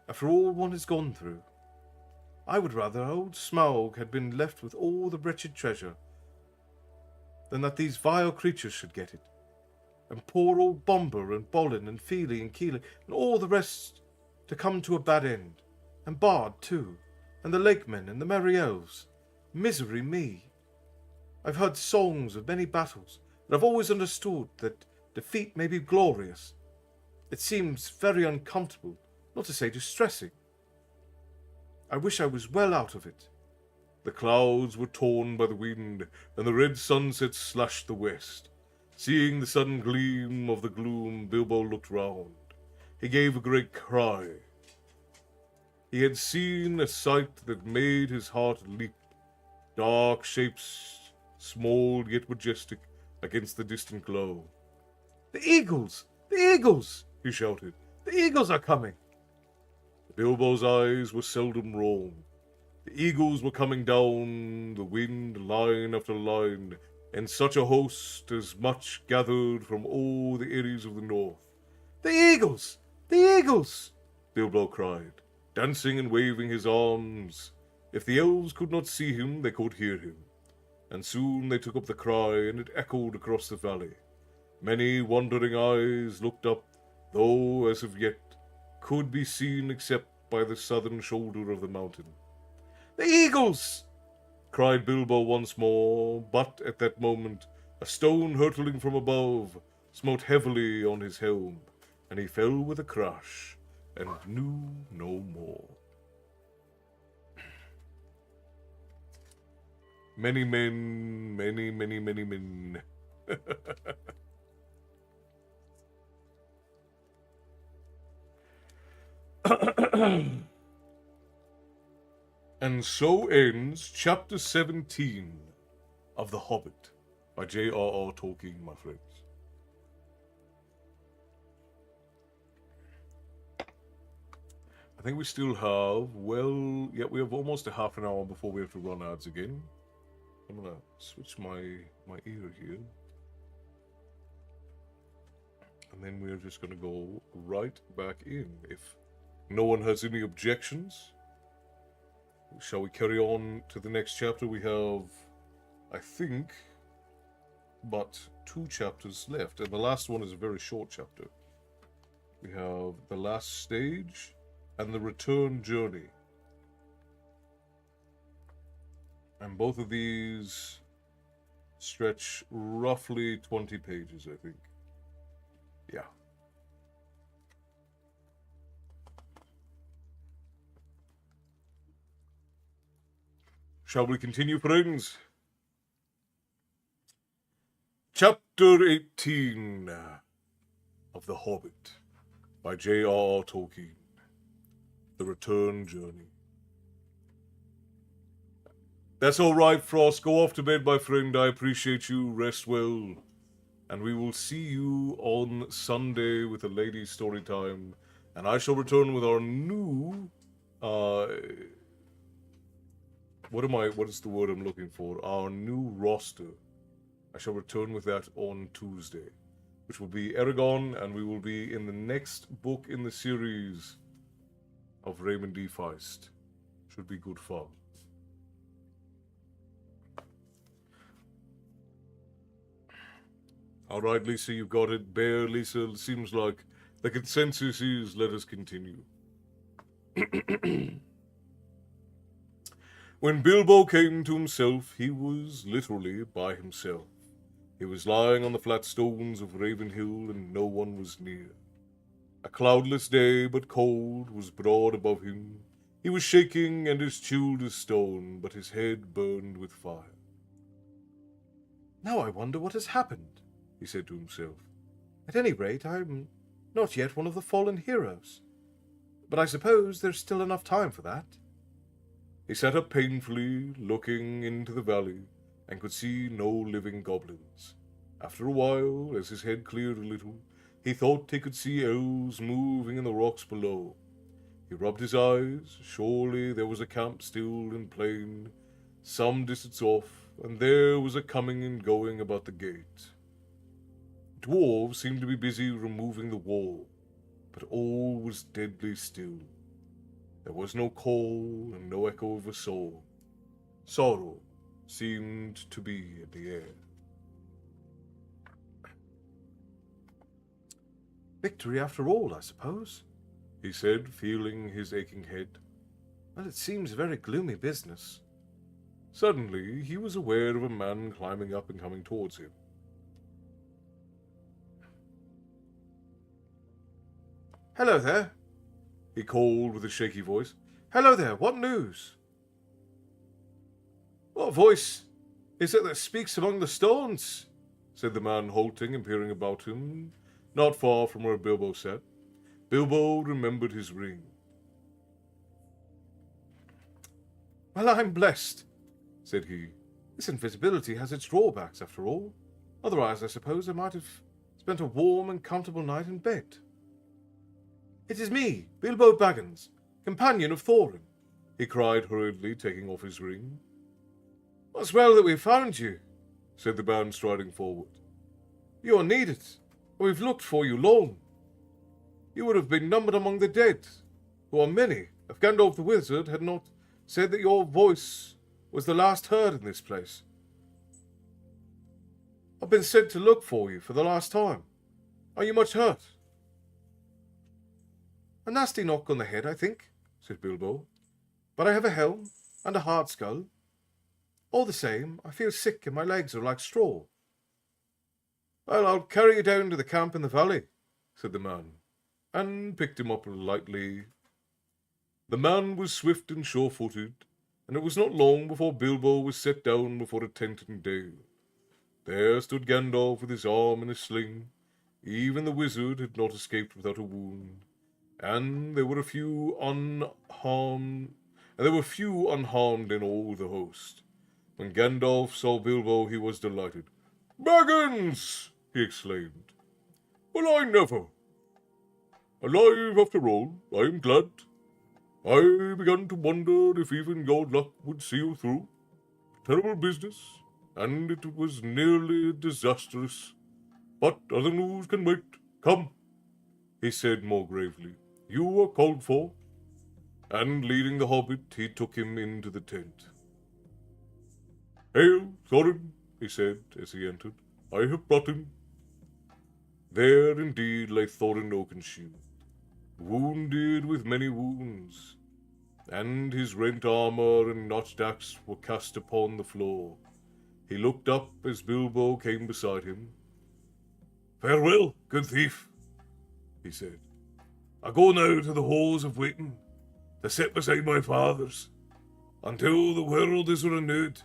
after all one has gone through. I would rather old Smaug had been left with all the wretched treasure, than that these vile creatures should get it. And poor old Bomber and Bolin and Feely and Keely and all the rest to come to a bad end. And Bard too, and the Lakemen and the Merry Elves. Misery me! I've heard songs of many battles, and I've always understood that defeat may be glorious. It seems very uncomfortable, not to say distressing. I wish I was well out of it. The clouds were torn by the wind, and the red sunset slashed the west. Seeing the sudden gleam of the gloom, Bilbo looked round. He gave a great cry. He had seen a sight that made his heart leap. Dark shapes, small yet majestic, against the distant glow. The eagles! The eagles! He shouted. The eagles are coming! Bilbo's eyes were seldom wrong. The eagles were coming down the wind, line after line, and such a host as much gathered from all the areas of the north. The eagles! The eagles! Bilbo cried, dancing and waving his arms. If the elves could not see him, they could hear him. And soon they took up the cry, and it echoed across the valley. Many wondering eyes looked up, though as of yet could be seen except by the southern shoulder of the mountain. The eagles! Cried Bilbo once more, but at that moment a stone hurtling from above smote heavily on his helm, and he fell with a crash, and knew no more. Many men, many men. And so ends chapter 17 of The Hobbit by J.R.R. Tolkien, my friends. I think we still have, we have almost a half an hour before we have to run ads again. I'm gonna switch my ear here. And then we're just gonna go right back in. If no one has any objections, shall we carry on to the next chapter? We have, I think, but 2 chapters left, and the last one is a very short chapter. We have the last stage and the return journey. And both of these stretch roughly 20 pages, I think. Yeah. Shall we continue, friends? Chapter 18 of The Hobbit by J.R.R. Tolkien. The Return Journey. That's all right, Frost. Go off to bed, my friend. I appreciate you. Rest well. And we will see you on Sunday with a ladies' story time. And I shall return with our new... what is the word I'm looking for? Our new roster. I shall return with that on Tuesday, which will be Eragon, and we will be in the next book in the series of Raymond D. Feist. Should be good fun. All right, Lisa, you've got it. Bear, Lisa, seems like the consensus is let us continue. When Bilbo came to himself, he was literally by himself. He was lying on the flat stones of Ravenhill, and no one was near. A cloudless day, but cold, was broad above him. He was shaking and as chilled as stone, but his head burned with fire. Now I wonder what has happened, he said to himself. At any rate, I'm not yet one of the fallen heroes. But I suppose there's still enough time for that. He sat up painfully, looking into the valley, and could see no living goblins. After a while, as his head cleared a little, he thought he could see elves moving in the rocks below. He rubbed his eyes. Surely there was a camp still and plain, some distance off, and there was a coming and going about the gate. Dwarves seemed to be busy removing the wall, but all was deadly still. There was no call and no echo of a soul. Sorrow seemed to be in the air. Victory after all, I suppose, he said, feeling his aching head. Well, it seems a very gloomy business. Suddenly, he was aware of a man climbing up and coming towards him. Hello there, he called with a shaky voice. Hello there, what news? What voice is it that speaks among the stones? Said the man, halting and peering about him, not far from where Bilbo sat. Bilbo remembered his ring. Well, I'm blessed, said he. This invisibility has its drawbacks, after all. Otherwise, I suppose I might have spent a warm and comfortable night in bed. It is me, Bilbo Baggins, companion of Thorin, he cried hurriedly, taking off his ring. It's well that we found you, said the man, striding forward. You are needed. We've looked for you long. You would have been numbered among the dead, who are many, if Gandalf the Wizard had not said that your voice was the last heard in this place. I've been sent to look for you for the last time. Are you much hurt? A nasty knock on the head, I think, said Bilbo. But I have a helm and a hard skull. All the same, I feel sick and my legs are like straw. Well, I'll carry you down to the camp in the valley, said the man, and picked him up lightly. The man was swift and sure-footed, and it was not long before Bilbo was set down before a tent in Dale. There stood Gandalf with his arm in a sling. Even the wizard had not escaped without a wound, and there were few unharmed in all the host. When Gandalf saw Bilbo, he was delighted. "Baggins!" he exclaimed. "Well, I never! Alive after all, I am glad. I began to wonder if even your luck would see you through. Terrible business, and it was nearly disastrous. But other news can wait. Come," he said more gravely. "You are called for." And leading the hobbit, he took him into the tent. "Hail, Thorin," he said as he entered. "I have brought him." There indeed lay Thorin Oakenshield, wounded with many wounds, and his rent armor and notched axe were cast upon the floor. He looked up as Bilbo came beside him. "Farewell, good thief," he said. "I go now to the halls of waiting, to sit beside my fathers, until the world is renewed.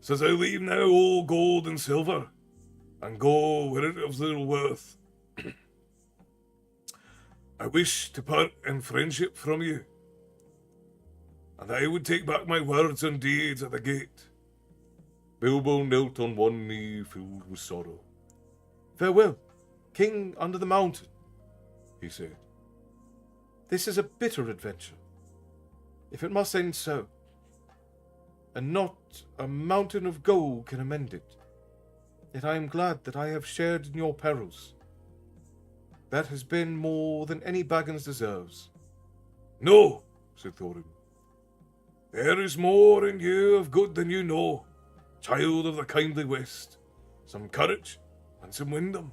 Says I leave now all gold and silver, and go where it is little worth. I wish to part in friendship from you, and I would take back my words and deeds at the gate." Bilbo knelt on one knee, filled with sorrow. "Farewell, King under the mountain," he said. "This is a bitter adventure, if it must end so, and not a mountain of gold can amend it. Yet I am glad that I have shared in your perils. That has been more than any Baggins deserves." "No," said Thorin. "There is more in you of good than you know, child of the kindly West. Some courage and some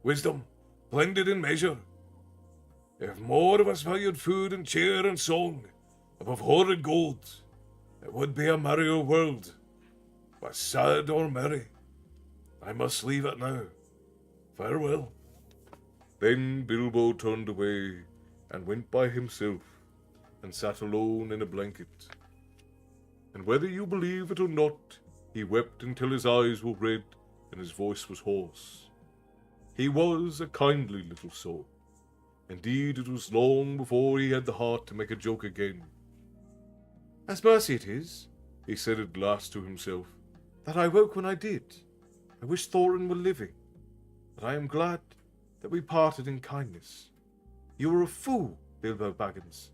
wisdom blended in measure. If more of us valued food and cheer and song above horrid gold, it would be a merrier world. But sad or merry, I must leave it now. Farewell." Then Bilbo turned away and went by himself and sat alone in a blanket. And whether you believe it or not, he wept until his eyes were red and his voice was hoarse. He was a kindly little soul. Indeed, it was long before he had the heart to make a joke again. "As mercy it is," he said at last to himself, "that I woke when I did. I wish Thorin were living, but I am glad that we parted in kindness. You were a fool, Bilbo Baggins,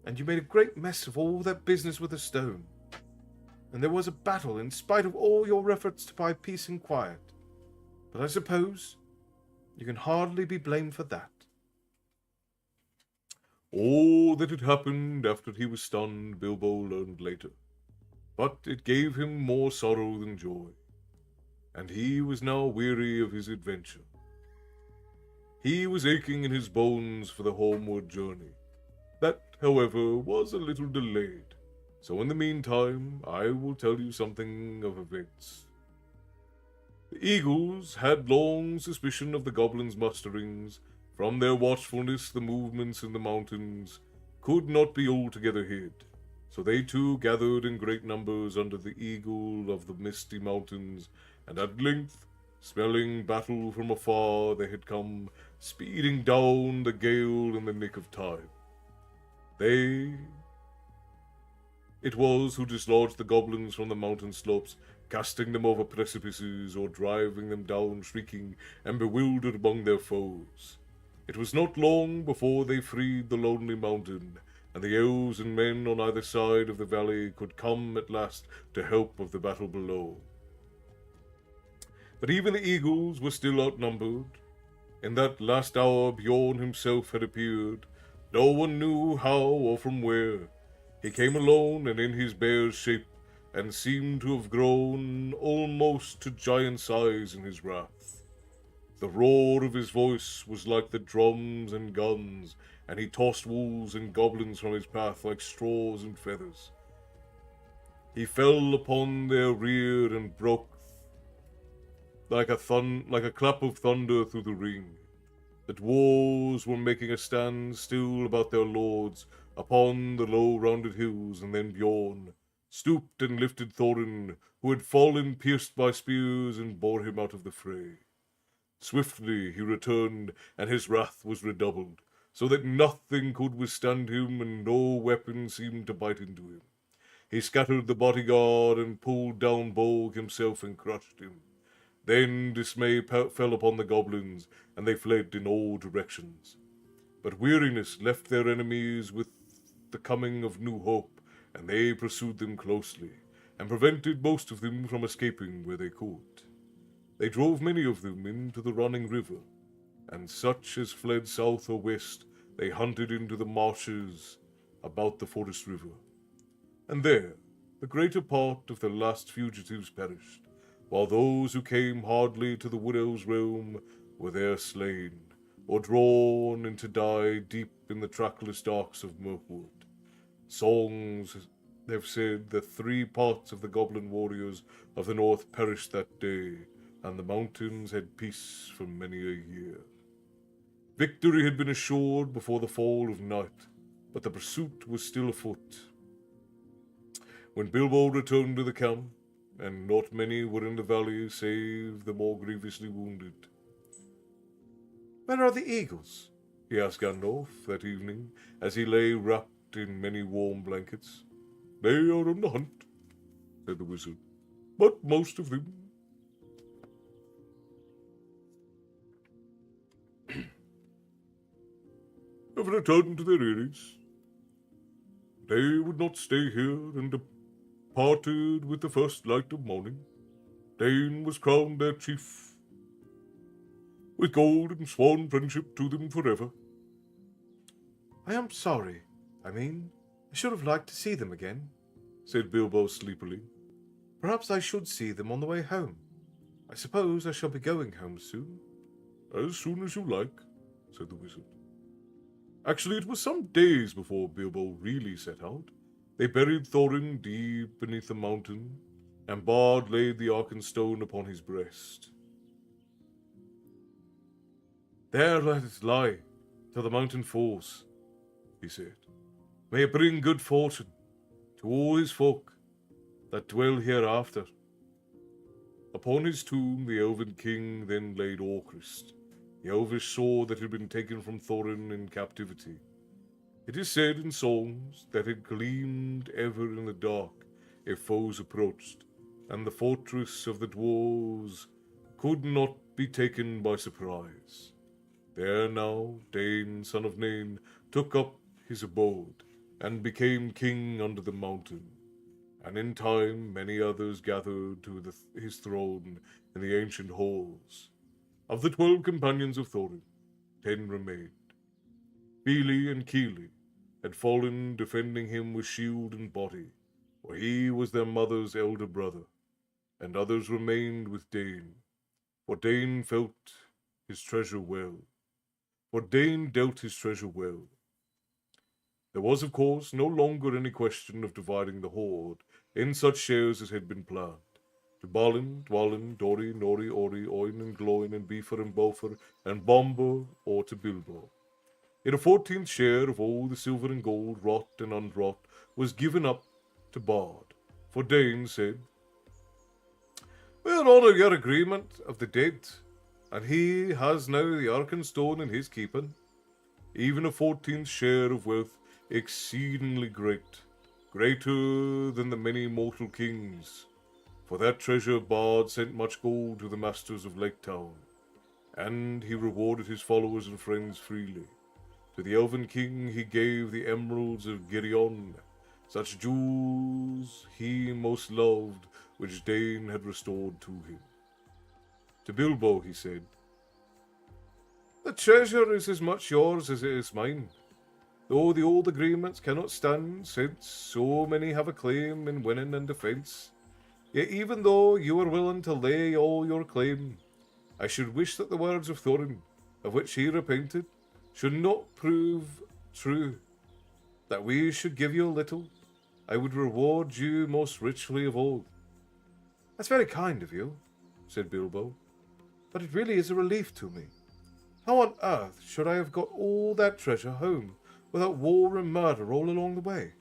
and you made a great mess of all that business with the stone. And there was a battle in spite of all your efforts to buy peace and quiet. But I suppose you can hardly be blamed for that." All that had happened after he was stunned, Bilbo learned later, but it gave him more sorrow than joy, and he was now weary of his adventure. He was aching in his bones for the homeward journey. That, however, was a little delayed. So in the meantime, I will tell you something of events. The eagles had long suspicion of the goblins' musterings. From their watchfulness, the movements in the mountains could not be altogether hid. So they too gathered in great numbers under the eagle of the misty mountains, and at length, smelling battle from afar, they had come speeding down the gale in the nick of time. It was who dislodged the goblins from the mountain slopes, casting them over precipices, or driving them down shrieking and bewildered among their foes. It was not long before they freed the lonely mountain, and the elves and men on either side of the valley could come at last to help of the battle below. But even the eagles were still outnumbered. In that last hour Bjorn himself had appeared. No one knew how or from where. He came alone and in his bear's shape, and seemed to have grown almost to giant size in his wrath. The roar of his voice was like the drums and guns, and he tossed wolves and goblins from his path like straws and feathers. He fell upon their rear and broke like a clap of thunder through the ring. The dwarves were making a stand still about their lords upon the low rounded hills, and then Bjorn stooped and lifted Thorin, who had fallen pierced by spears, and bore him out of the fray. Swiftly he returned, and his wrath was redoubled, so that nothing could withstand him, and no weapon seemed to bite into him. He scattered the bodyguard, and pulled down Bolg himself, and crushed him. Then dismay fell upon the goblins, and they fled in all directions. But weariness left their enemies with the coming of new hope, and they pursued them closely, and prevented most of them from escaping where they could. They drove many of them into the running river, and such as fled south or west they hunted into the marshes about the forest river. And there the greater part of the last fugitives perished, while those who came hardly to the wood elves' realm were there slain, or drawn in to die deep in the trackless darks of Mirkwood. Songs have said that 3 parts of the goblin warriors of the north perished that day, and the mountains had peace for many a year. Victory had been assured before the fall of night, but the pursuit was still afoot. When Bilbo returned to the camp, and not many were in the valley save the more grievously wounded. Where are the eagles? He asked Gandalf that evening, as he lay wrapped in many warm blankets. They are on the hunt, said the wizard, but most of them have returned to their eyries. They would not stay here, and departed with the first light of morning. Dane was crowned their chief, with gold and sworn friendship to them forever. I am sorry. I should have liked to see them again, said Bilbo sleepily. Perhaps I should see them on the way home. I suppose I shall be going home soon. As soon as you like, said the wizard. Actually, it was some days before Bilbo really set out. They buried Thorin deep beneath the mountain, and Bard laid the Arkenstone upon his breast. There let it lie, till the mountain falls, he said. May it bring good fortune to all his folk that dwell hereafter. Upon his tomb the elven king then laid Orcrist, the elvish sword that had been taken from Thorin in captivity. It is said in songs that it gleamed ever in the dark if foes approached, and the fortress of the dwarves could not be taken by surprise. There now Dane, son of Nain, took up his abode, and became king under the mountain, and in time many others gathered to his throne in the ancient halls. Of the 12 companions of Thorin, 10 remained. Fili and Kili had fallen defending him with shield and body, for he was their mother's elder brother, and others remained with Dane, for Dane felt his treasure well. for Dane dealt his treasure well. There was, of course, no longer any question of dividing the hoard in such shares as had been planned. To Balin, Dwalin, Dori, Nori, Ori, Oin, and Gloin, and Beaver, and Bofer, and Bomber, or to Bilbo. Yet a 14th share of all the silver and gold, wrought and unwrought, was given up to Bard, for Dane said, "We'll honour your agreement of the dead, and he has now the Arkenstone in his keeping. Even a 14th share of wealth exceedingly great, greater than the many mortal kings. For that treasure Bard sent much gold to the masters of Lake Town, and he rewarded his followers and friends freely. To the Elven King he gave the emeralds of Girion, such jewels he most loved, which Dane had restored to him. To Bilbo he said, The treasure is as much yours as it is mine, though the old agreements cannot stand, since so many have a claim in winning and defence. Yet even though you are willing to lay all your claim, I should wish that the words of Thorin, of which he repented, should not prove true, that we should give you a little. I would reward you most richly of all." "That's very kind of you," said Bilbo, "but it really is a relief to me. How on earth should I have got all that treasure home without war and murder all along the way?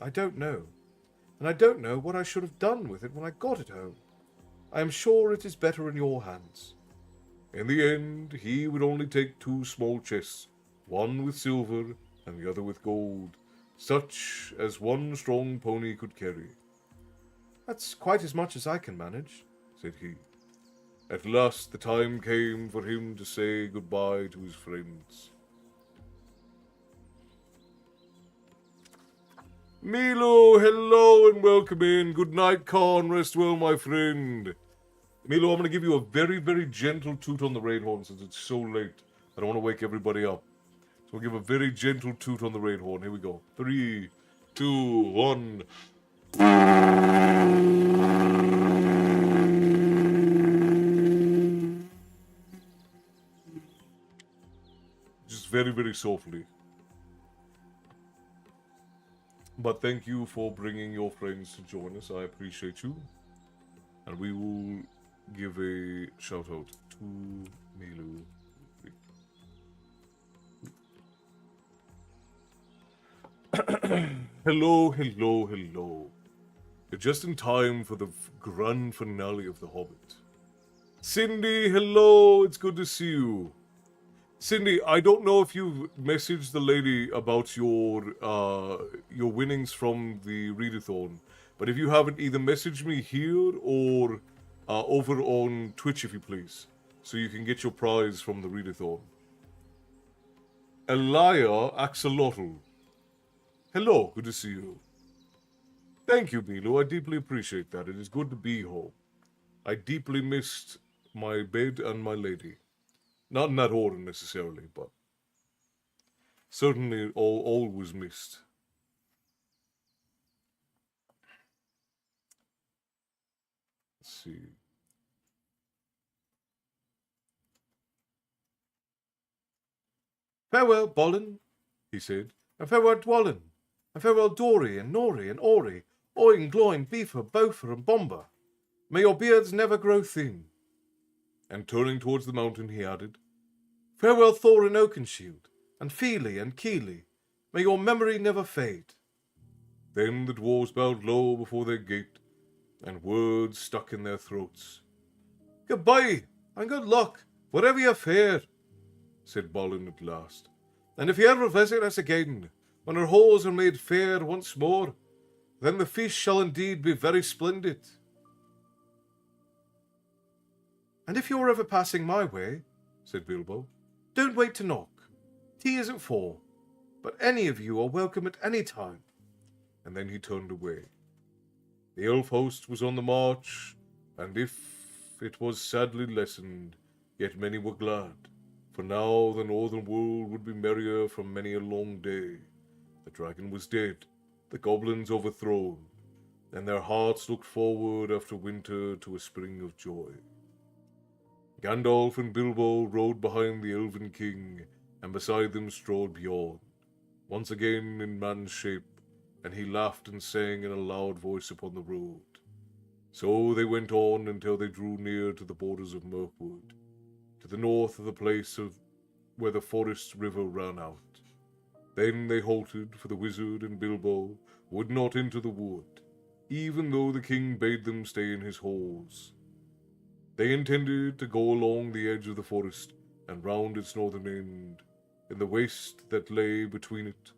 I don't know, and I don't know what I should have done with it when I got it home. I am sure it is better in your hands." In the end, he would only take 2 small chests, one with silver and the other with gold, such as one strong pony could carry. "That's quite as much as I can manage," said he. At last the time came for him to say goodbye to his friends. Milo, hello and welcome in. Good night, Khan. Rest well, my friend. Milo, I'm going to give you a very, very gentle toot on the raid horn since it's so late. I don't want to wake everybody up. So we'll give a very gentle toot on the raid horn. Here we go. 3, 2, 1. Just very, very softly. But thank you for bringing your friends to join us. I appreciate you. And we will give a shout out to Milu. Hello, hello, hello. You're just in time for the grand finale of The Hobbit. Cindy, hello. It's good to see you. Cindy, I don't know if you've messaged the lady about your winnings from the readathon, but if you haven't, either message me here or over on Twitch, if you please, so you can get your prize from the readathon. Elia Axolotl. Hello, good to see you. Thank you, Milo. I deeply appreciate that. It is good to be home. I deeply missed my bed and my lady. Not in that order necessarily, but certainly all was missed. Let's see. "Farewell, Bolin," he said, "and farewell, Dwalin, and farewell, Dori, and Nori, and Ori, Oin, Gloin, Beaver, Bofer, and Bomber. May your beards never grow thin." And turning towards the mountain, he added, "Farewell, Thorin Oakenshield, and Feely and Keely. May your memory never fade." Then the dwarves bowed low before their gate, and words stuck in their throats. "Goodbye, and good luck, wherever you fare," said Balin at last. "And if you ever visit us again, when our halls are made fair once more, then the feast shall indeed be very splendid. And if you're ever passing my way," said Bilbo, "don't wait to knock. Tea isn't for, but any of you are welcome at any time." And then he turned away. The elf host was on the march, and if it was sadly lessened, yet many were glad, for now the northern world would be merrier from many a long day. The dragon was dead, the goblins overthrown, and their hearts looked forward after winter to a spring of joy. Gandalf and Bilbo rode behind the Elven King, and beside them strode Bjorn, once again in man's shape, and he laughed and sang in a loud voice upon the road. So they went on until they drew near to the borders of Mirkwood, to the north of the place where the forest river ran out. Then they halted, for the wizard and Bilbo would not enter the wood, even though the king bade them stay in his halls. They intended to go along the edge of the forest and round its northern end, in the waste that lay between it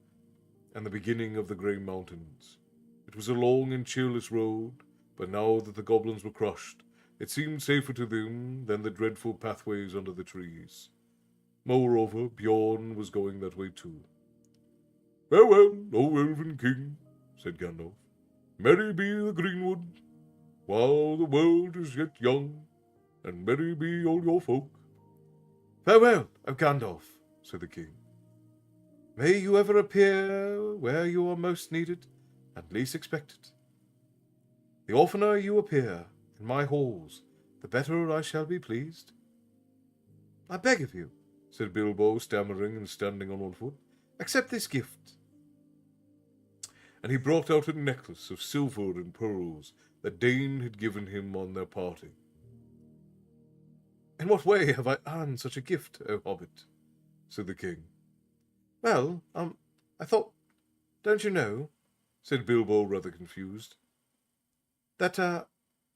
and the beginning of the Grey Mountains. It was a long and cheerless road, but now that the goblins were crushed, it seemed safer to them than the dreadful pathways under the trees. Moreover, Bjorn was going that way too. "Farewell, O Elven King," said Gandalf. "Merry be the greenwood, while the world is yet young, and merry be all your folk." "Farewell, O Gandalf," said the king. "May you ever appear where you are most needed and least expected. The oftener you appear in my halls, the better I shall be pleased." "I beg of you," said Bilbo, stammering and standing on one foot, "accept this gift." And he brought out a necklace of silver and pearls that Dane had given him on their parting. "In what way have I earned such a gift, O Hobbit?" said the king. "Well, I thought, don't you know," said Bilbo, rather confused, "that,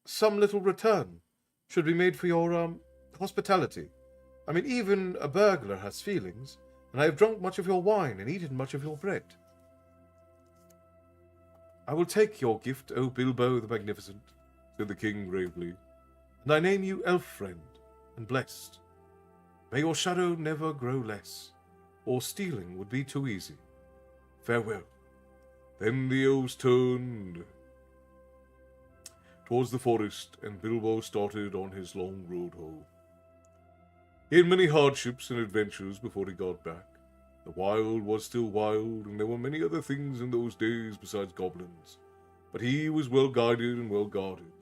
some little return should be made for your, hospitality. I mean, even a burglar has feelings, and I have drunk much of your wine and eaten much of your bread." "I will take your gift, O Bilbo the Magnificent," said the king gravely, "and I name you elf friend and blessed. May your shadow never grow less, or stealing would be too easy. Farewell." Then the elves turned towards the forest, and Bilbo started on his long road home. He had many hardships and adventures before he got back. The wild was still wild, and there were many other things in those days besides goblins. But he was well guided and well guarded.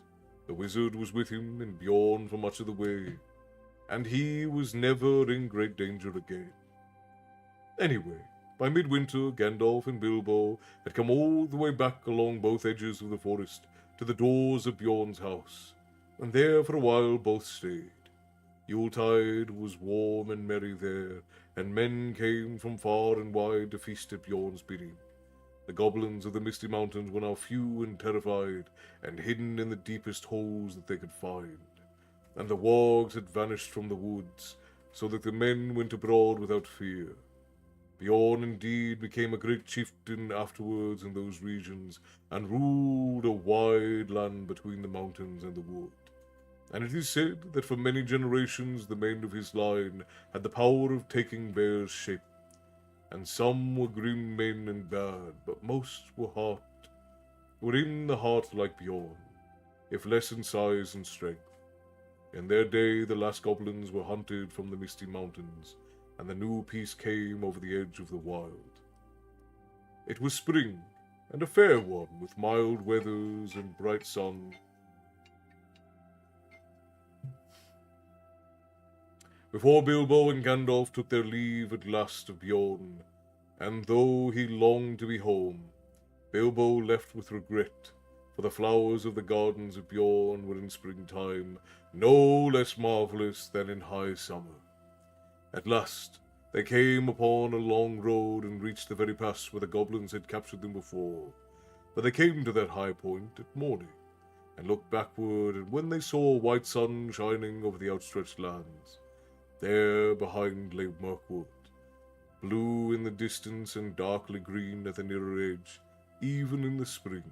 The wizard was with him and Bjorn for much of the way, and he was never in great danger again. Anyway, by midwinter, Gandalf and Bilbo had come all the way back along both edges of the forest to the doors of Bjorn's house, and there for a while both stayed. Yuletide was warm and merry there, and men came from far and wide to feast at Bjorn's bidding. The goblins of the Misty Mountains were now few and terrified, and hidden in the deepest holes that they could find, and the wargs had vanished from the woods, so that the men went abroad without fear. Bjorn indeed became a great chieftain afterwards in those regions, and ruled a wide land between the mountains and the wood. And it is said that for many generations the men of his line had the power of taking bears' shape, and some were grim men and bad, but most were in the heart like Bjorn, if less in size and strength. In their day the last goblins were hunted from the Misty Mountains, and the new peace came over the edge of the wild. It was spring, and a fair one, with mild weathers and bright sun. Before Bilbo and Gandalf took their leave at last of Bjorn, and though he longed to be home, Bilbo left with regret, for the flowers of the gardens of Bjorn were in springtime no less marvellous than in high summer. At last they came upon a long road and reached the very pass where the goblins had captured them before. But they came to that high point at morning, and looked backward, and when they saw a white sun shining over the outstretched lands, there behind lay Mirkwood, blue in the distance and darkly green at the nearer edge, even in the spring.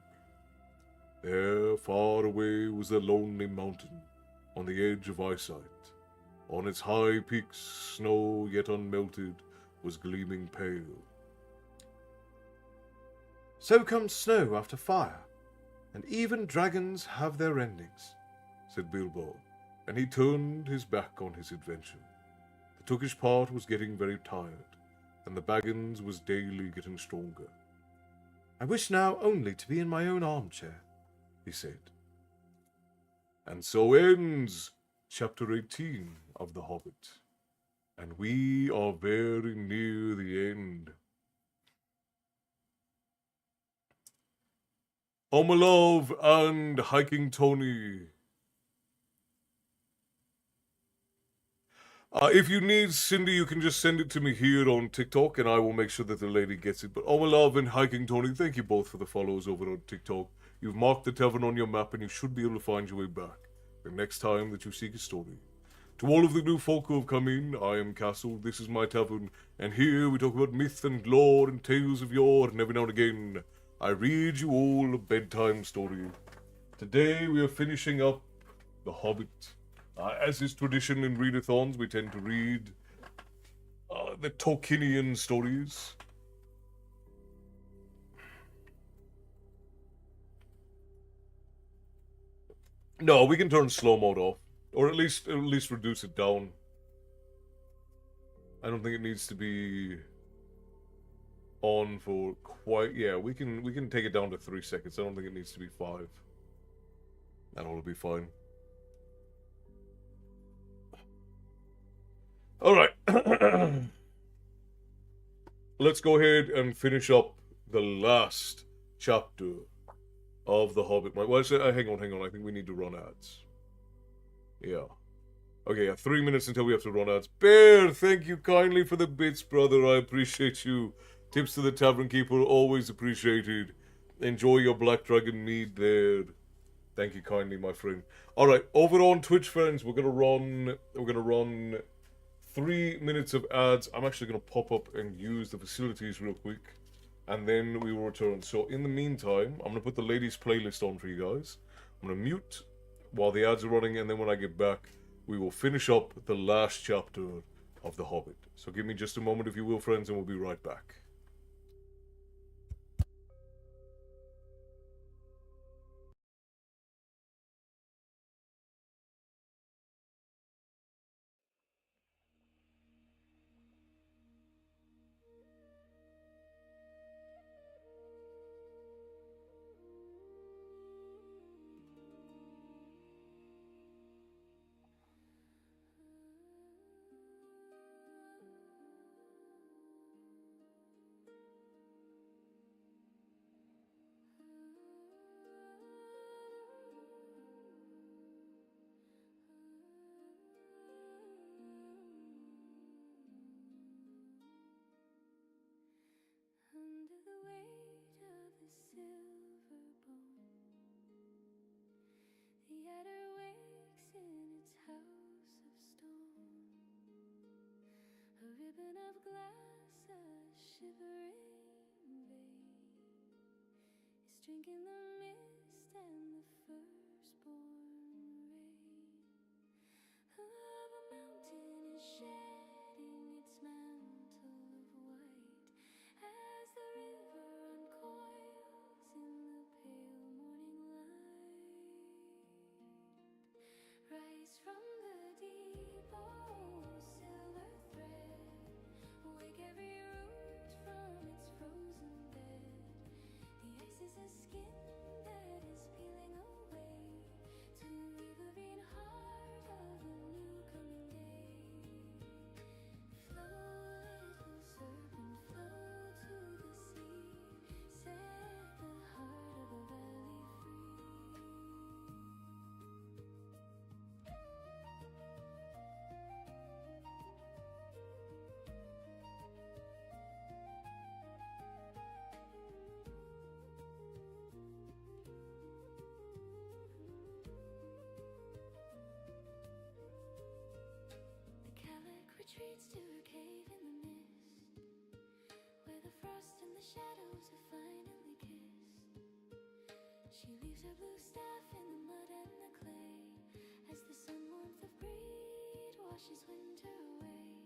There, far away, was the lonely mountain, on the edge of eyesight. On its high peaks, snow, yet unmelted, was gleaming pale. "So comes snow after fire, and even dragons have their endings," said Bilbo, and he turned his back on his adventure. The Tookish part was getting very tired, and the Baggins was daily getting stronger. "I wish now only to be in my own armchair," he said. And so ends Chapter 18 of The Hobbit. And we are very near the end. Omalov and Hiking Tony. If you need Cindy, you can just send it to me here on TikTok, and I will make sure that the lady gets it. But Omalov and Hiking Tony, thank you both for the follows over on TikTok. You've marked the tavern on your map, and you should be able to find your way back the next time that you seek a story. To all of the new folk who have come in, I am Castle, this is my tavern, and here we talk about myth and lore and tales of yore, and every now and again, I read you all a bedtime story. Today we are finishing up The Hobbit. As is tradition in readathons, we tend to read the Tolkienian stories. No, we can turn slow mode off, or at least reduce it down. I don't think it needs to be on for quite. Yeah, we can take it down to 3 seconds. I don't think it needs to be 5. That ought to be fine. All right. Let's go ahead and finish up the last chapter of The Hobbit. Well, hang on. I think we need to run ads. Yeah. Okay, yeah, 3 minutes until we have to run ads. Bear, thank you kindly for the bits, brother. I appreciate you. Tips to the Tavern Keeper, always appreciated. Enjoy your Black Dragon mead there. Thank you kindly, my friend. All right, over on Twitch, friends, we're gonna run 3 minutes of ads. I'm actually gonna pop up and use the facilities real quick, and then we will return. So in the meantime, I'm gonna put the ladies' playlist on for you guys. I'm gonna mute while the ads are running, and then when I get back, we will finish up the last chapter of The Hobbit. So give me just a moment, if you will, friends, and we'll be right back. Under the weight of the silver bone, the adder wakes in its house of stone. A ribbon of glass, a shivering vein, is drinking the mist and the firstborn rain. Above a mountain is shedding its mantle of white, as the river uncoils in the pale morning light. Rise from the deep, oh silver thread, wake every root from its frozen bed. The ice is a skin that is peeling away to leave the green heart of a new coming day. Flow, little serpent, flow to the sea, set the heart of the valley free. The Calic retreats to her cave in the mist, where the frost and the shadows have finally kissed. She leaves her blue staff in the mud and the clay, as the sun warmth of greed washes winter away.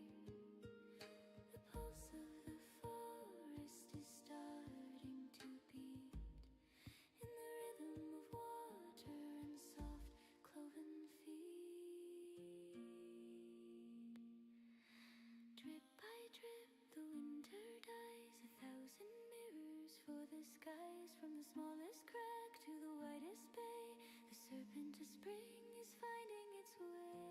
The pulse of the forest is starting to beat, in the rhythm of water and soft cloven feet. Drip by drip, the winter dies, 1,000 mirrors for the skies. From the smallest crack to the widest bay, the serpent of spring is finding its way.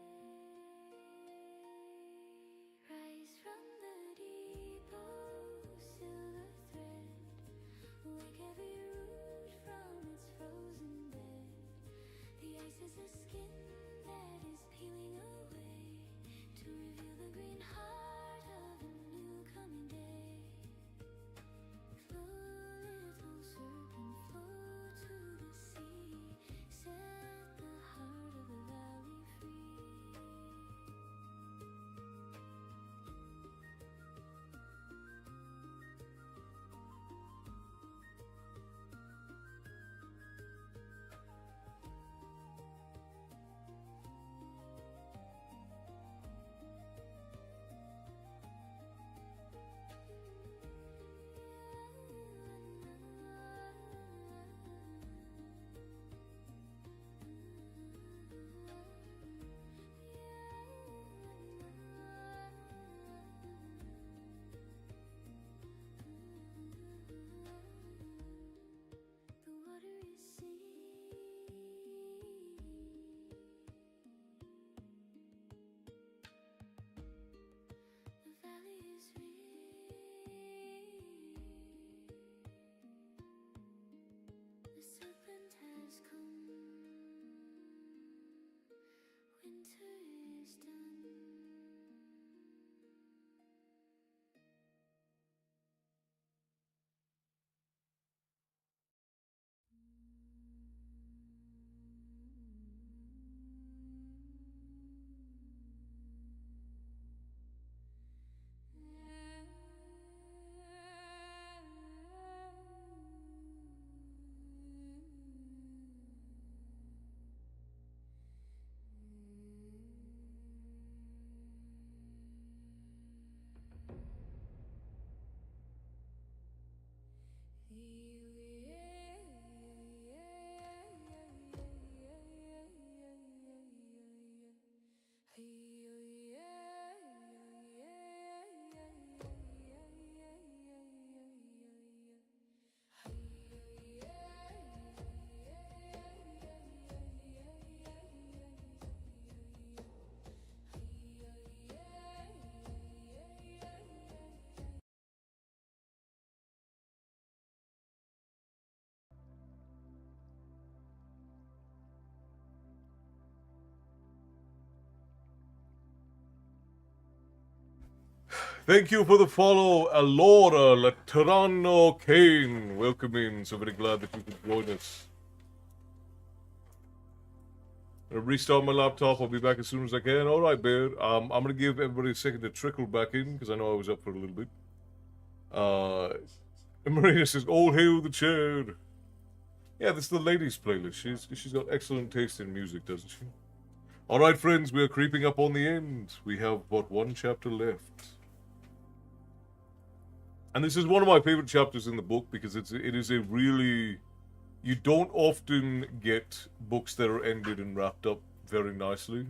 Thank you for the follow, Alora Laterano Kane. Welcome in. So very glad that you could join us. I'll restart my laptop. I'll be back as soon as I can. All right, Bear. I'm going to give everybody a second to trickle back in because I know I was up for a little bit. And Marina says, "All hail the chair." Yeah, this is the ladies' playlist. She's got excellent taste in music, doesn't she? All right, friends, we are creeping up on the end. We have but one chapter left. And this is one of my favorite chapters in the book because it is a really... You don't often get books that are ended and wrapped up very nicely.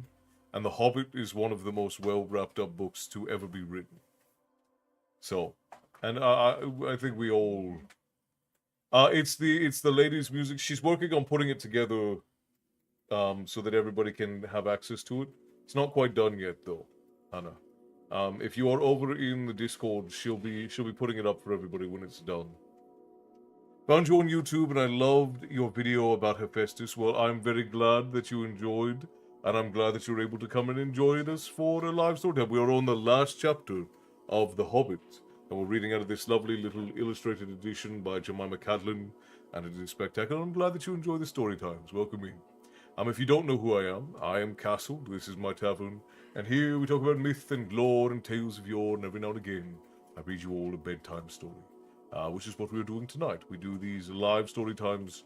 And The Hobbit is one of the most well-wrapped up books to ever be written. So, and I think we all... it's the lady's music. She's working on putting it together so that everybody can have access to it. It's not quite done yet, though, Hannah. If you are over in the Discord, she'll be putting it up for everybody when it's done. Found you on YouTube and I loved your video about Hephaestus. Well, I'm very glad that you enjoyed, and I'm glad that you're able to come and enjoy us for a live story time. We are on the last chapter of The Hobbit, and we're reading out of this lovely little illustrated edition by Jemima Cadlin, and it is spectacular. I'm glad that you enjoy the story times. Welcome in. If you don't know who I am Castle. This is my tavern, and here we talk about myth and lore and tales of yore, and every now and again I read you all a bedtime story, which is what we're doing tonight. We do these live story times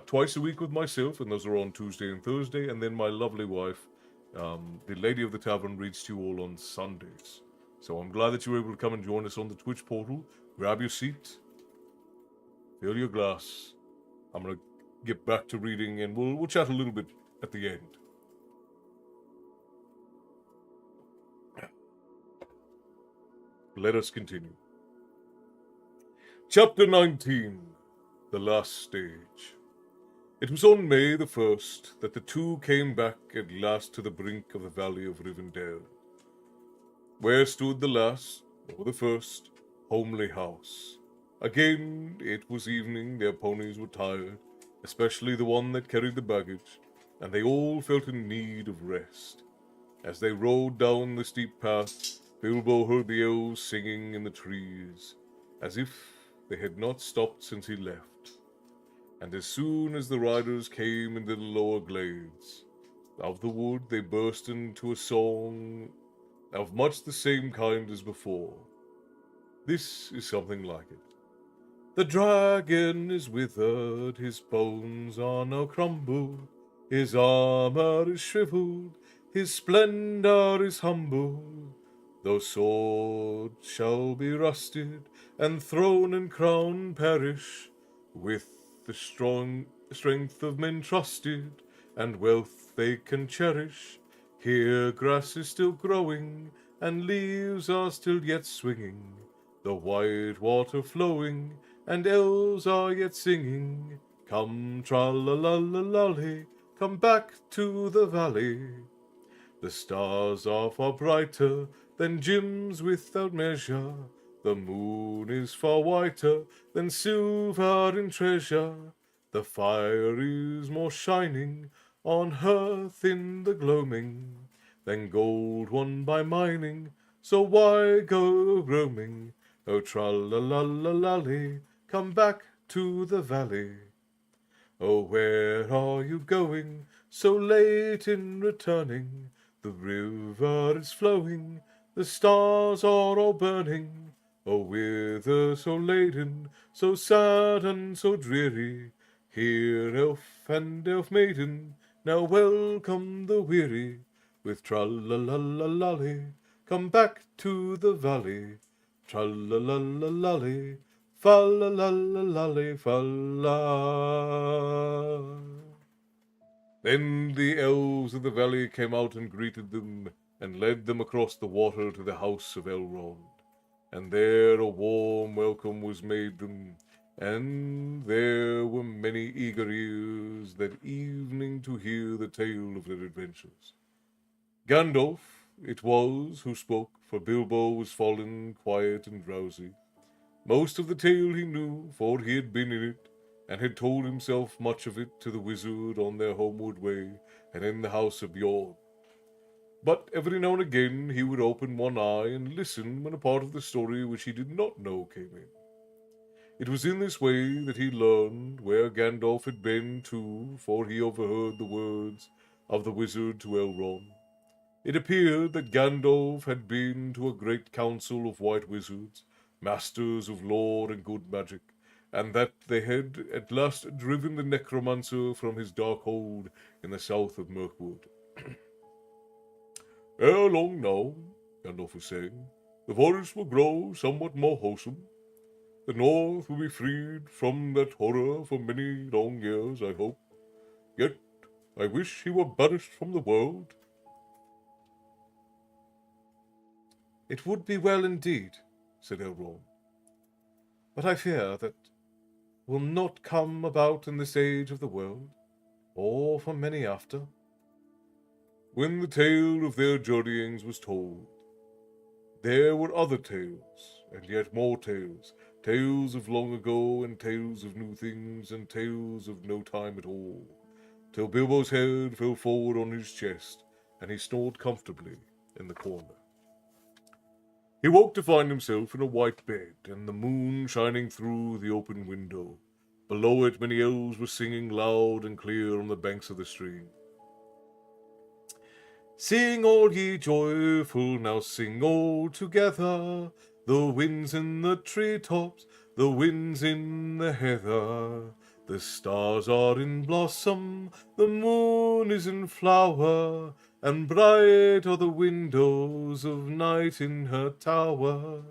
twice a week with myself, and those are on Tuesday and Thursday, and then my lovely wife, the lady of the tavern, reads to you all on Sundays. So I'm glad that you were able to come and join us on the Twitch portal. Grab your seat, fill your glass. I'm going to get back to reading, and we'll chat a little bit at the end. Let us continue. Chapter 19, The Last Stage. It was on May the 1st that the two came back at last to the brink of the valley of Rivendell, where stood the last, or the first, homely house. Again, it was evening, their ponies were tired, especially the one that carried the baggage, and they all felt in need of rest. As they rode down the steep path, Bilbo heard the elves singing in the trees, as if they had not stopped since he left. And as soon as the riders came into the lower glades of the wood, they burst into a song of much the same kind as before. This is something like it. The dragon is withered, his bones are now crumbled, his armor is shriveled, his splendor is humbled. Though sword shall be rusted, and throne and crown perish, with the strong strength of men trusted, and wealth they can cherish, here grass is still growing, and leaves are still yet swinging, the white water flowing, and elves are yet singing. Come, tra-la-la-la-lolly, come back to the valley. The stars are far brighter than gems without measure. The moon is far whiter than silver in treasure. The fire is more shining on hearth in the gloaming than gold won by mining. So why go roaming? Oh, tra-la-la-la-lolly, come back to the valley. Oh, where are you going so late in returning? The river is flowing, the stars are all burning. Oh, whither so laden, so sad and so dreary? Here, elf and elf maiden, now welcome the weary. With tra-la-la-la-lolly, come back to the valley. Tra-la-la-la-lolly, fa-la-la-la-lolly, fa-la. Then the elves of the valley came out and greeted them, and led them across the water to the house of Elrond. And there a warm welcome was made them, and there were many eager ears that evening to hear the tale of their adventures. Gandalf it was who spoke, for Bilbo was fallen quiet and drowsy. Most of the tale he knew, for he had been in it, and had told himself much of it to the wizard on their homeward way, and in the house of Bjorn. But every now and again he would open one eye and listen when a part of the story which he did not know came in. It was in this way that he learned where Gandalf had been too, for he overheard the words of the wizard to Elrond. It appeared that Gandalf had been to a great council of white wizards, masters of lore and good magic, and that they had at last driven the necromancer from his dark hold in the south of Mirkwood. Ere long now, Gandalf was saying, the forest will grow somewhat more wholesome. The north will be freed from that horror for many long years, I hope. Yet I wish he were banished from the world. It would be well indeed, said Elrond. But I fear that will not come about in this age of the world, or for many after. When the tale of their journeyings was told, there were other tales, and yet more tales, tales of long ago, and tales of new things, and tales of no time at all, till Bilbo's head fell forward on his chest, and he snored comfortably in the corner. He woke to find himself in a white bed, and the moon shining through the open window. Below it many elves were singing loud and clear on the banks of the stream. Sing all ye joyful, now sing all together, the winds in the treetops, the winds in the heather. The stars are in blossom, the moon is in flower, and bright are the windows of night in her tower.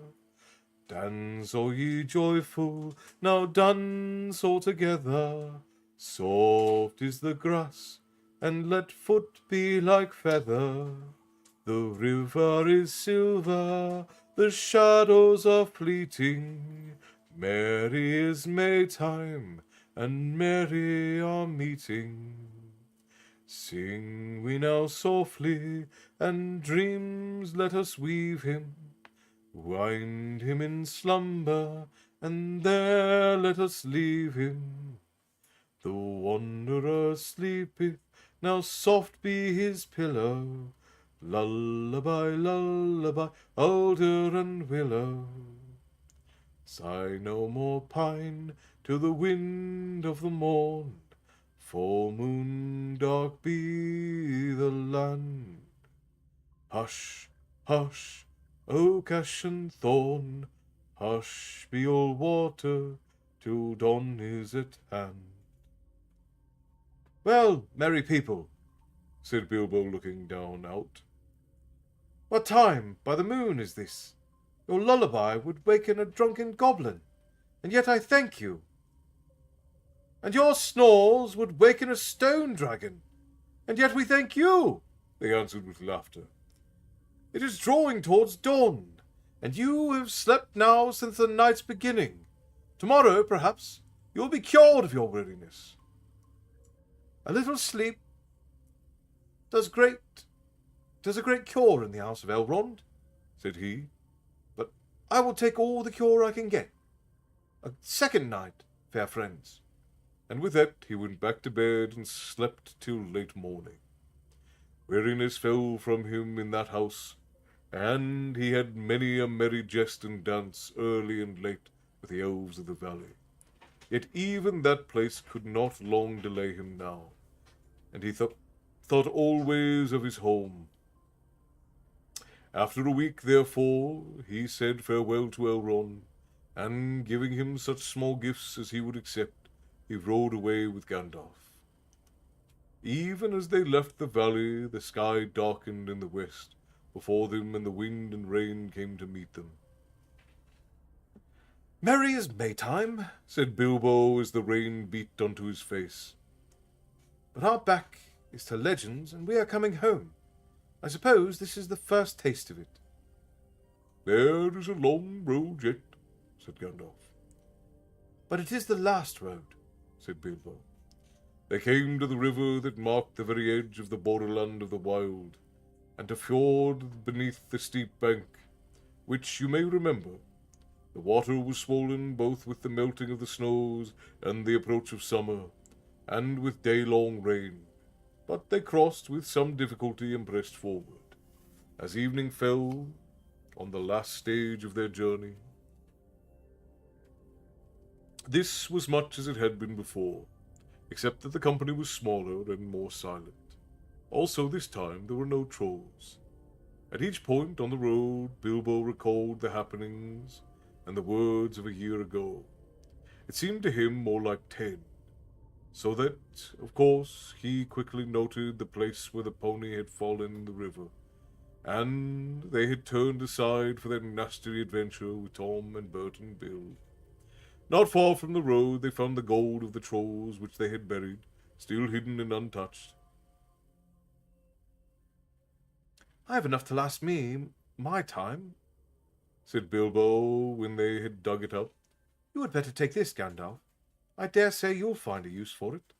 Dance, all ye joyful, now dance all together. Soft is the grass, and let foot be like feather. The river is silver, the shadows are fleeting. Merry is Maytime, and merry our meeting. Sing we now softly, and dreams let us weave him. Wind him in slumber, and there let us leave him. The wanderer sleepeth, now soft be his pillow. Lullaby, lullaby, alder and willow. Sigh no more, pine, till the wind of the morn. Full moon dark be the land. Hush, hush, oak, ash, and thorn. Hush be all water, till dawn is at hand. Well, merry people, said Bilbo, looking down out. What time by the moon is this? Your lullaby would waken a drunken goblin, and yet I thank you. And your snores would waken a stone dragon, and yet we thank you, they answered with laughter. It is drawing towards dawn, and you have slept now since the night's beginning. Tomorrow, perhaps, you will be cured of your weariness. A little sleep does a great cure in the house of Elrond, said he, but I will take all the cure I can get. A second night, fair friends. And with that he went back to bed and slept till late morning. Weariness fell from him in that house, and he had many a merry jest and dance early and late with the elves of the valley. Yet even that place could not long delay him now, and he thought always of his home. After a week, therefore, he said farewell to Elrond, and giving him such small gifts as he would accept, he rode away with Gandalf. Even as they left the valley, the sky darkened in the west before them, and the wind and rain came to meet them. Merry is Maytime, said Bilbo as the rain beat onto his face. But our back is to legends, and we are coming home. I suppose this is the first taste of it. There is a long road yet, said Gandalf. But it is the last road, said Bilbo. They came to the river that marked the very edge of the borderland of the wild, and a fjord beneath the steep bank, which you may remember. The water was swollen both with the melting of the snows and the approach of summer, and with day-long rain, but they crossed with some difficulty and pressed forward. as evening fell on the last stage of their journey. This was much as it had been before, except that the company was smaller and more silent. Also, this time there were no trolls. At each point on the road, Bilbo recalled the happenings and the words of a year ago. It seemed to him more like 10. So that, of course, he quickly noted the place where the pony had fallen in the river, and they had turned aside for their nasty adventure with Tom and Bert and Bill. Not far from the road they found the gold of the trolls which they had buried, still hidden and untouched. I have enough to last me my time, Said Bilbo when they had dug it up. You had better take this, Gandalf. I dare say you'll find a use for it.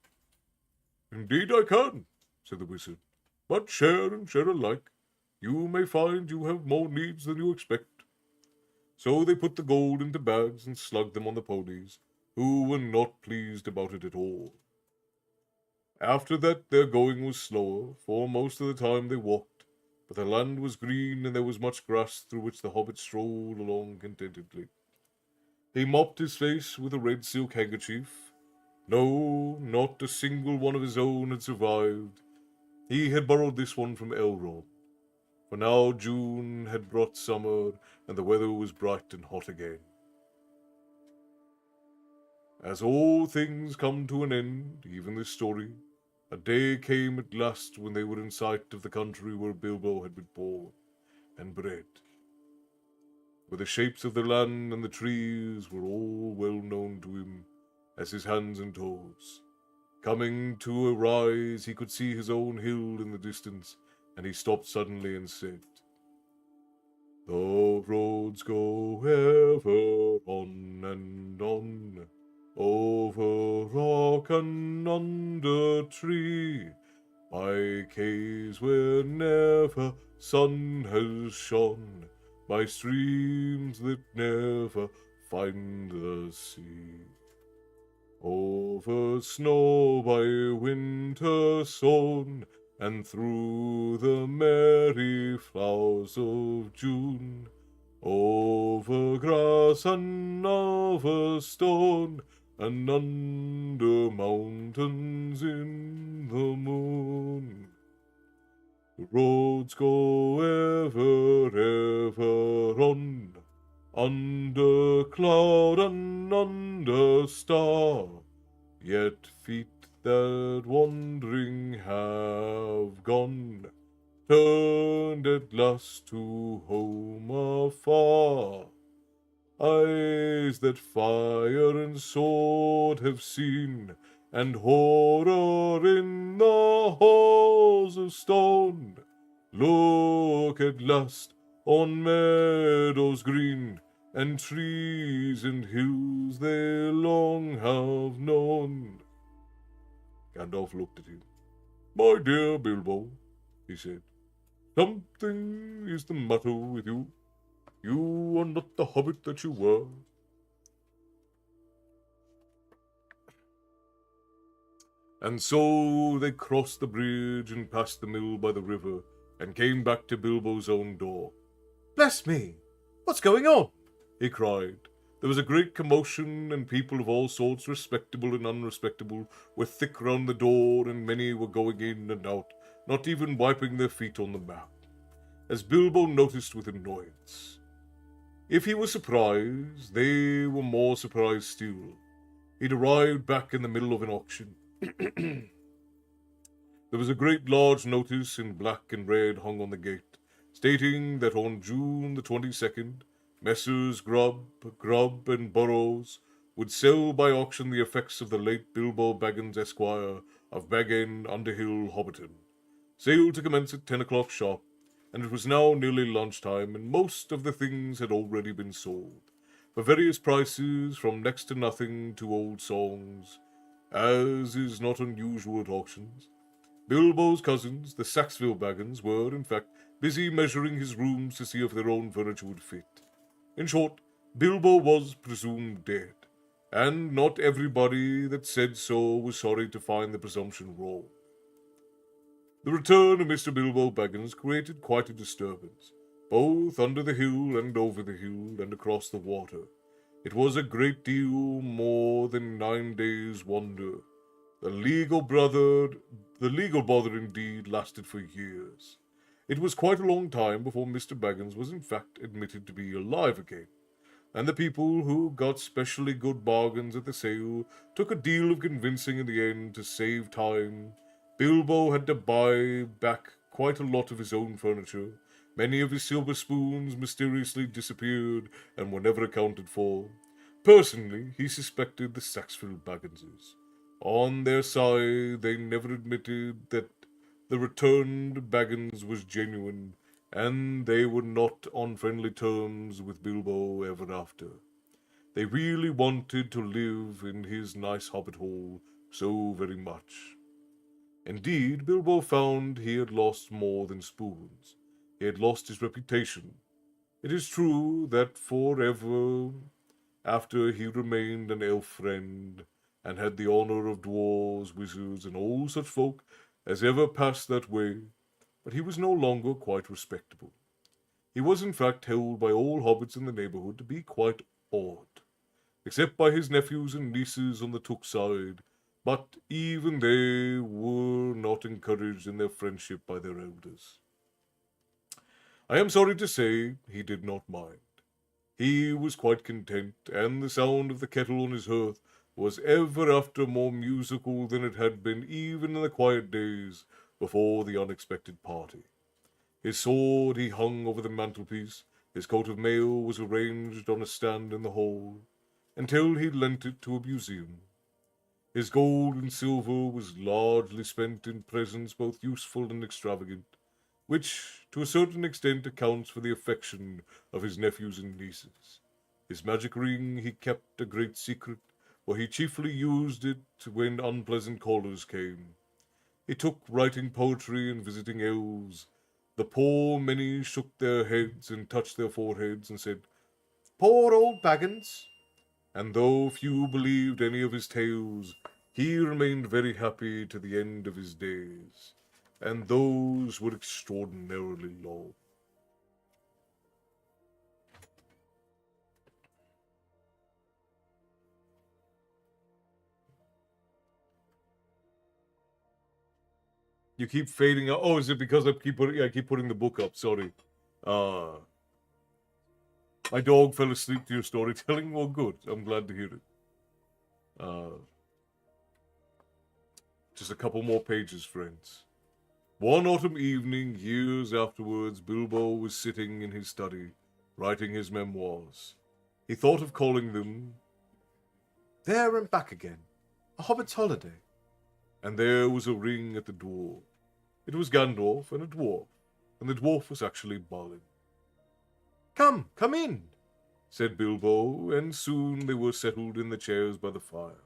Indeed I can, said the wizard. But share and share alike. You may find you have more needs than you expect. So they put the gold into bags and slugged them on the ponies, who were not pleased about it at all. After that their going was slower, for most of the time they walked, but the land was green and there was much grass through which the hobbit strolled along contentedly. He mopped his face with a red silk handkerchief. No, not a single one of his own had survived. He had borrowed this one from Elrond. For now June had brought summer, and the weather was bright and hot again. As all things come to an end, even this story, a day came at last when they were in sight of the country where Bilbo had been born and bred, where the shapes of the land and the trees were all well known to him as his hands and toes. Coming to a rise, he could see his own hill in the distance, and he stopped suddenly and said, "The roads go ever on and on, over rock and under tree, by caves where never sun has shone, by streams that never find the sea. Over snow by winter sown, and through the merry flowers of June, over grass and over stone, and under mountains in the moon. The roads go ever on, under cloud and under star, yet feet that wandering have gone, turned at last to home afar. Eyes that fire and sword have seen, and horror in the halls of stone, look at last on meadows green, and trees and hills they long have known." Gandalf looked at him. "My dear Bilbo," he said, "something is the matter with you. You are not the hobbit that you were." And so they crossed the bridge and passed the mill by the river, and came back to Bilbo's own door. Bless me! What's going on? He cried. There was a great commotion, and people of all sorts, respectable and unrespectable, were thick round the door, and many were going in and out, not even wiping their feet on the mat, as Bilbo noticed with annoyance. If he was surprised, they were more surprised still. He'd arrived back in the middle of an auction. There was a great large notice in black and red hung on the gate, stating that on June the 22nd, Messrs. Grubb, and Burrows would sell by auction the effects of the late Bilbo Baggins, Esquire, of Bag End, Underhill, Hobbiton. Sale to commence at 10 o'clock sharp, and it was now nearly lunchtime, and most of the things had already been sold, for various prices, from next to nothing to old songs, as is not unusual at auctions. Bilbo's cousins, the Saxville Baggins, were, in fact, busy measuring his rooms to see if their own furniture would fit. In short, Bilbo was presumed dead, and not everybody that said so was sorry to find the presumption wrong. The return of Mr. Bilbo Baggins created quite a disturbance, both under the hill and over the hill and across the water. It was a great deal more than 9 days' wonder. The legal bother indeed lasted for years. It was quite a long time before Mr. Baggins was in fact admitted to be alive again, and the people who got specially good bargains at the sale took a deal of convincing in the end to save time. Bilbo had to buy back quite a lot of his own furniture. Many of his silver spoons mysteriously disappeared and were never accounted for. Personally, he suspected the Saxfield Bagginses. On their side, they never admitted that the returned Baggins was genuine, and they were not on friendly terms with Bilbo ever after. They really wanted to live in his nice hobbit hole so very much. Indeed, Bilbo found he had lost more than spoons. He had lost his reputation. It is true that forever after he remained an elf friend, and had the honor of dwarves, wizards, and all such folk as ever passed that way, but he was no longer quite respectable. He was in fact held by all hobbits in the neighborhood to be quite odd, except by his nephews and nieces on the Took side, but even they were not encouraged in their friendship by their elders. I am sorry to say he did not mind. He was quite content, and the sound of the kettle on his hearth was ever after more musical than it had been even in the quiet days before the unexpected party. His sword he hung over the mantelpiece, his coat of mail was arranged on a stand in the hall, until he lent it to a museum. His gold and silver was largely spent in presents both useful and extravagant, which to a certain extent accounts for the affection of his nephews and nieces. His magic ring he kept a great secret, for he chiefly used it when unpleasant callers came. He took writing poetry and visiting elves. The poor many shook their heads and touched their foreheads and said, "Poor old Baggins!" And though few believed any of his tales, he remained very happy to the end of his days, and those were extraordinarily long. You keep fading out. Oh, is it because I keep putting the book up? Sorry. My dog fell asleep to your storytelling. Well, good. I'm glad to hear it. Just a couple more pages, friends. One autumn evening, years afterwards, Bilbo was sitting in his study, writing his memoirs. He thought of calling them There and Back Again, A Hobbit's Holiday. And there was a ring at the door. It was Gandalf and a dwarf, and the dwarf was actually Balin. Come in, said Bilbo, and soon they were settled in the chairs by the fire.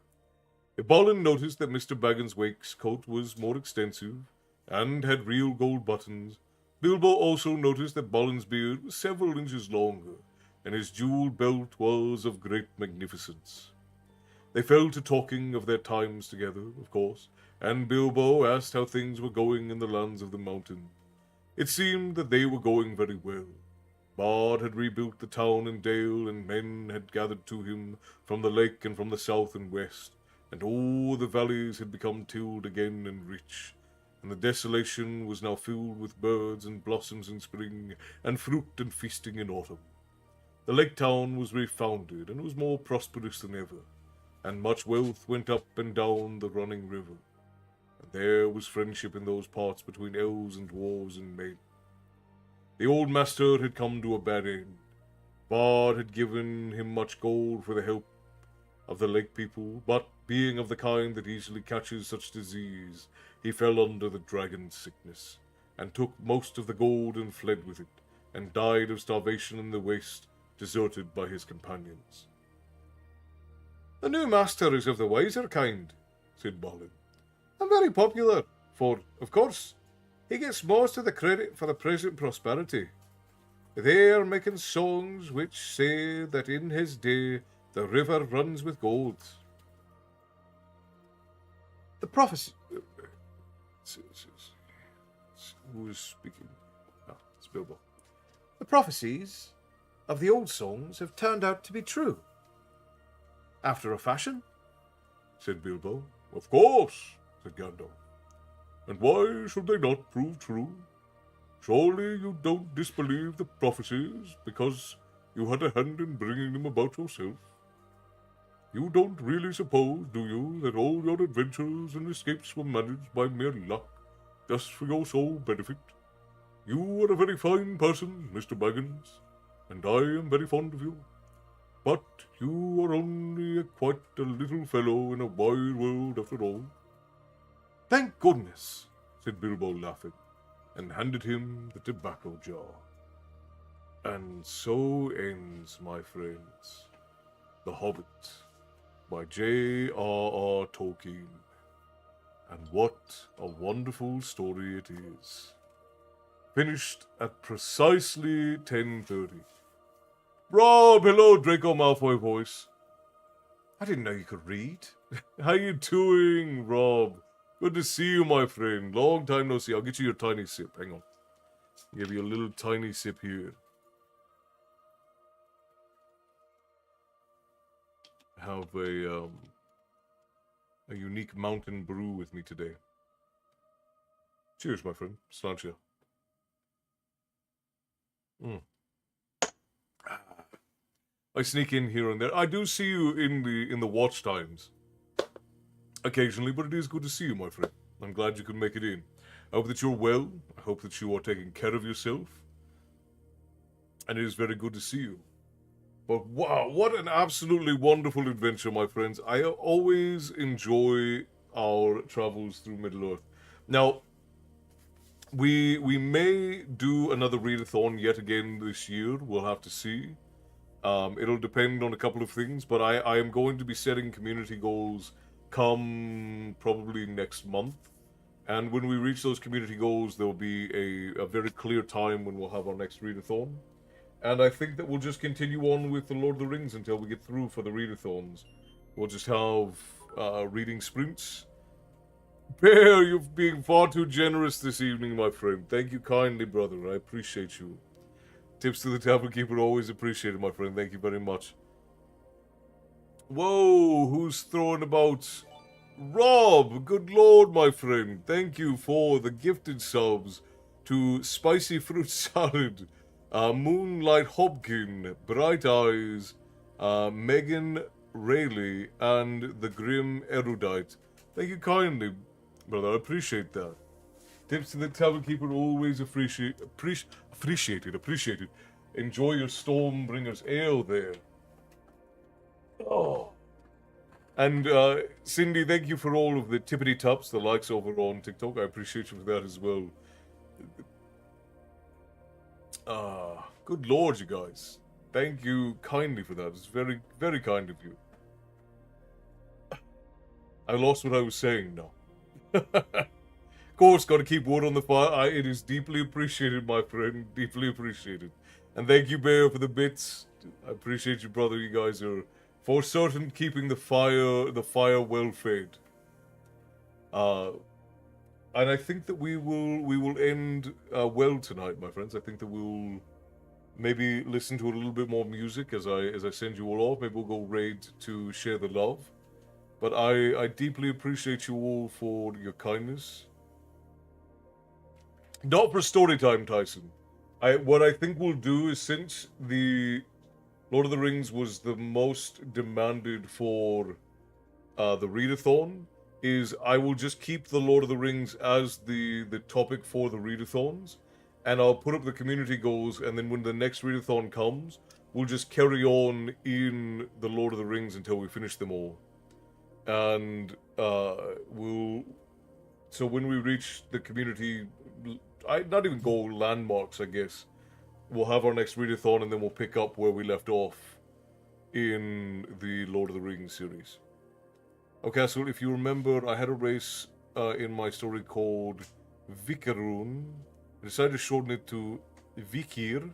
Balin noticed that Mr. Baggins' waistcoat was more extensive, and had real gold buttons. Bilbo also noticed that Balin's beard was several inches longer, and his jeweled belt was of great magnificence. They fell to talking of their times together, of course, and Bilbo asked how things were going in the lands of the mountain. It seemed that they were going very well. Bard had rebuilt the town and dale, and men had gathered to him from the lake and from the south and west, and all the valleys had become tilled again and rich, and the desolation was now filled with birds and blossoms in spring, and fruit and feasting in autumn. The lake town was refounded, and was more prosperous than ever, and much wealth went up and down the running river. And there was friendship in those parts between elves and dwarves and men. The old master had come to a bad end. Bard had given him much gold for the help of the lake people, but being of the kind that easily catches such disease, he fell under the dragon sickness, and took most of the gold and fled with it, and died of starvation in the waste, deserted by his companions. The new master is of the wiser kind, said Balin, and very popular, for, of course, he gets most of the credit for the present prosperity. They are making songs which say that in his day the river runs with gold. The prophecy... Who is speaking? Ah, it's Bilbo. The prophecies of the old songs have turned out to be true. After a fashion, Said Bilbo. Of course, said Gandalf. And why should they not prove true? Surely you don't disbelieve the prophecies because you had a hand in bringing them about yourself. You don't really suppose, do you, that all your adventures and escapes were managed by mere luck, just for your sole benefit? You are a very fine person, Mr. Baggins, and I am very fond of you. But you are only quite a little fellow in a wide world after all. thank goodness. Said Bilbo, laughing, and handed him the tobacco jar. And so ends, my friends, The Hobbit by J.R.R. Tolkien. And what a wonderful story it is. Finished at precisely 10:30. Rob, hello, Draco Malfoy voice. I didn't know you could read. How you doing, Rob? Good to see you, my friend. Long time no see. I'll get you your tiny sip. Hang on. Give you a little tiny sip here. I have a unique mountain brew with me today. Cheers, my friend. Sláinte. I sneak in here and there. I do see you in the watch times occasionally, but it is good to see you, my friend. I'm glad you could make it in. I hope that you're well. I hope that you are taking care of yourself. And it is very good to see you. But wow, what an absolutely wonderful adventure, my friends. I always enjoy our travels through Middle-earth. Now, we may do another readathon yet again this year. We'll have to see. It'll depend on a couple of things, but I am going to be setting community goals come probably next month. And when we reach those community goals, there'll be a very clear time when we'll have our next readathon. And I think that we'll just continue on with the Lord of the Rings until we get through for the readathons. We'll just have reading sprints. Bear, you're being far too generous this evening, my friend. Thank you kindly, brother. I appreciate you. Tips to the Tavern Keeper, always appreciated, my friend. Thank you very much. Whoa, who's throwing about? Rob, good lord, my friend. Thank you for the gifted subs to Spicy Fruit Salad, Moonlight Hobkin, Bright Eyes, Megan Rayleigh, and the Grim Erudite. Thank you kindly, brother. I appreciate that. Tips to the Tavern Keeper, always appreciated. Enjoy your Stormbringer's ale there. Oh. And Cindy, thank you for all of the tippity tops, the likes over on TikTok. I appreciate you for that as well. Good lord, you guys. Thank you kindly for that. It's very, very kind of you. I lost what I was saying now. Of course, got to keep wood on the fire. It is deeply appreciated, my friend. Deeply appreciated. And thank you, Bear, for the bits. I appreciate you, brother. You guys are, for certain, keeping the fire well fed. And I think that we will end well tonight, my friends. I think that we'll maybe listen to a little bit more music as I send you all off. Maybe we'll go raid to share the love. But I deeply appreciate you all for your kindness. Not for story time, Tyson. What I think we'll do is, since the Lord of the Rings was the most demanded for the readathon, is I will just keep the Lord of the Rings as the topic for the readathons, and I'll put up the community goals, and then when the next readathon comes, we'll just carry on in the Lord of the Rings until we finish them all. And so when we reach the community, not even goal, landmarks, I guess, we'll have our next readathon, and then we'll pick up where we left off in the Lord of the Rings series. Okay, so if you remember, I had a race in my story called Vikarun. I decided to shorten it to Vikir,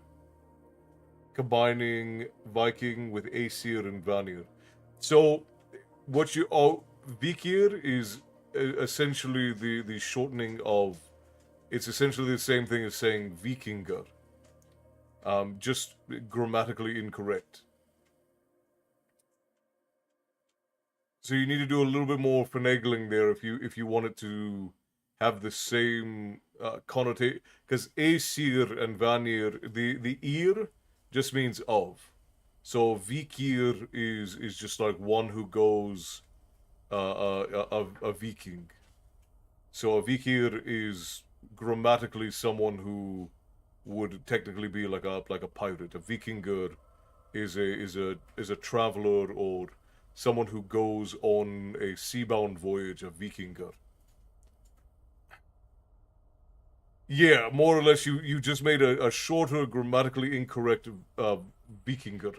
combining Viking with Aesir and Vanir. So, Vikir is essentially the shortening of It's essentially the same thing as saying Vikingar. Just grammatically incorrect. So you need to do a little bit more finagling there if you want it to have the same connotation. Because Aesir and Vanir, the ear just means of. So Vikir is just like one who goes a Viking. So a Vikir is grammatically someone who would technically be like a pirate. A Vikingur is a traveler or someone who goes on a seabound voyage, a Vikingur. Yeah, more or less, you just made a shorter, grammatically incorrect Vikingur.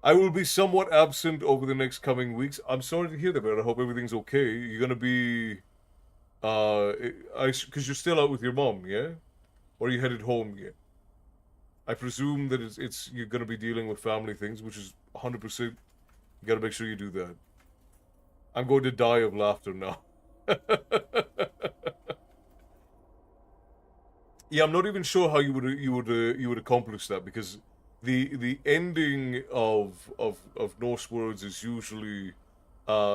I will be somewhat absent over the next coming weeks. I'm sorry to hear that, but I hope everything's okay. You're gonna be, because you're still out with your mom, yeah? Or are you headed home yet? I presume that it's you're gonna be dealing with family things, which is 100%. You gotta make sure you do that. I'm going to die of laughter now. Yeah, I'm not even sure how you would accomplish that, because the ending of Norse words is usually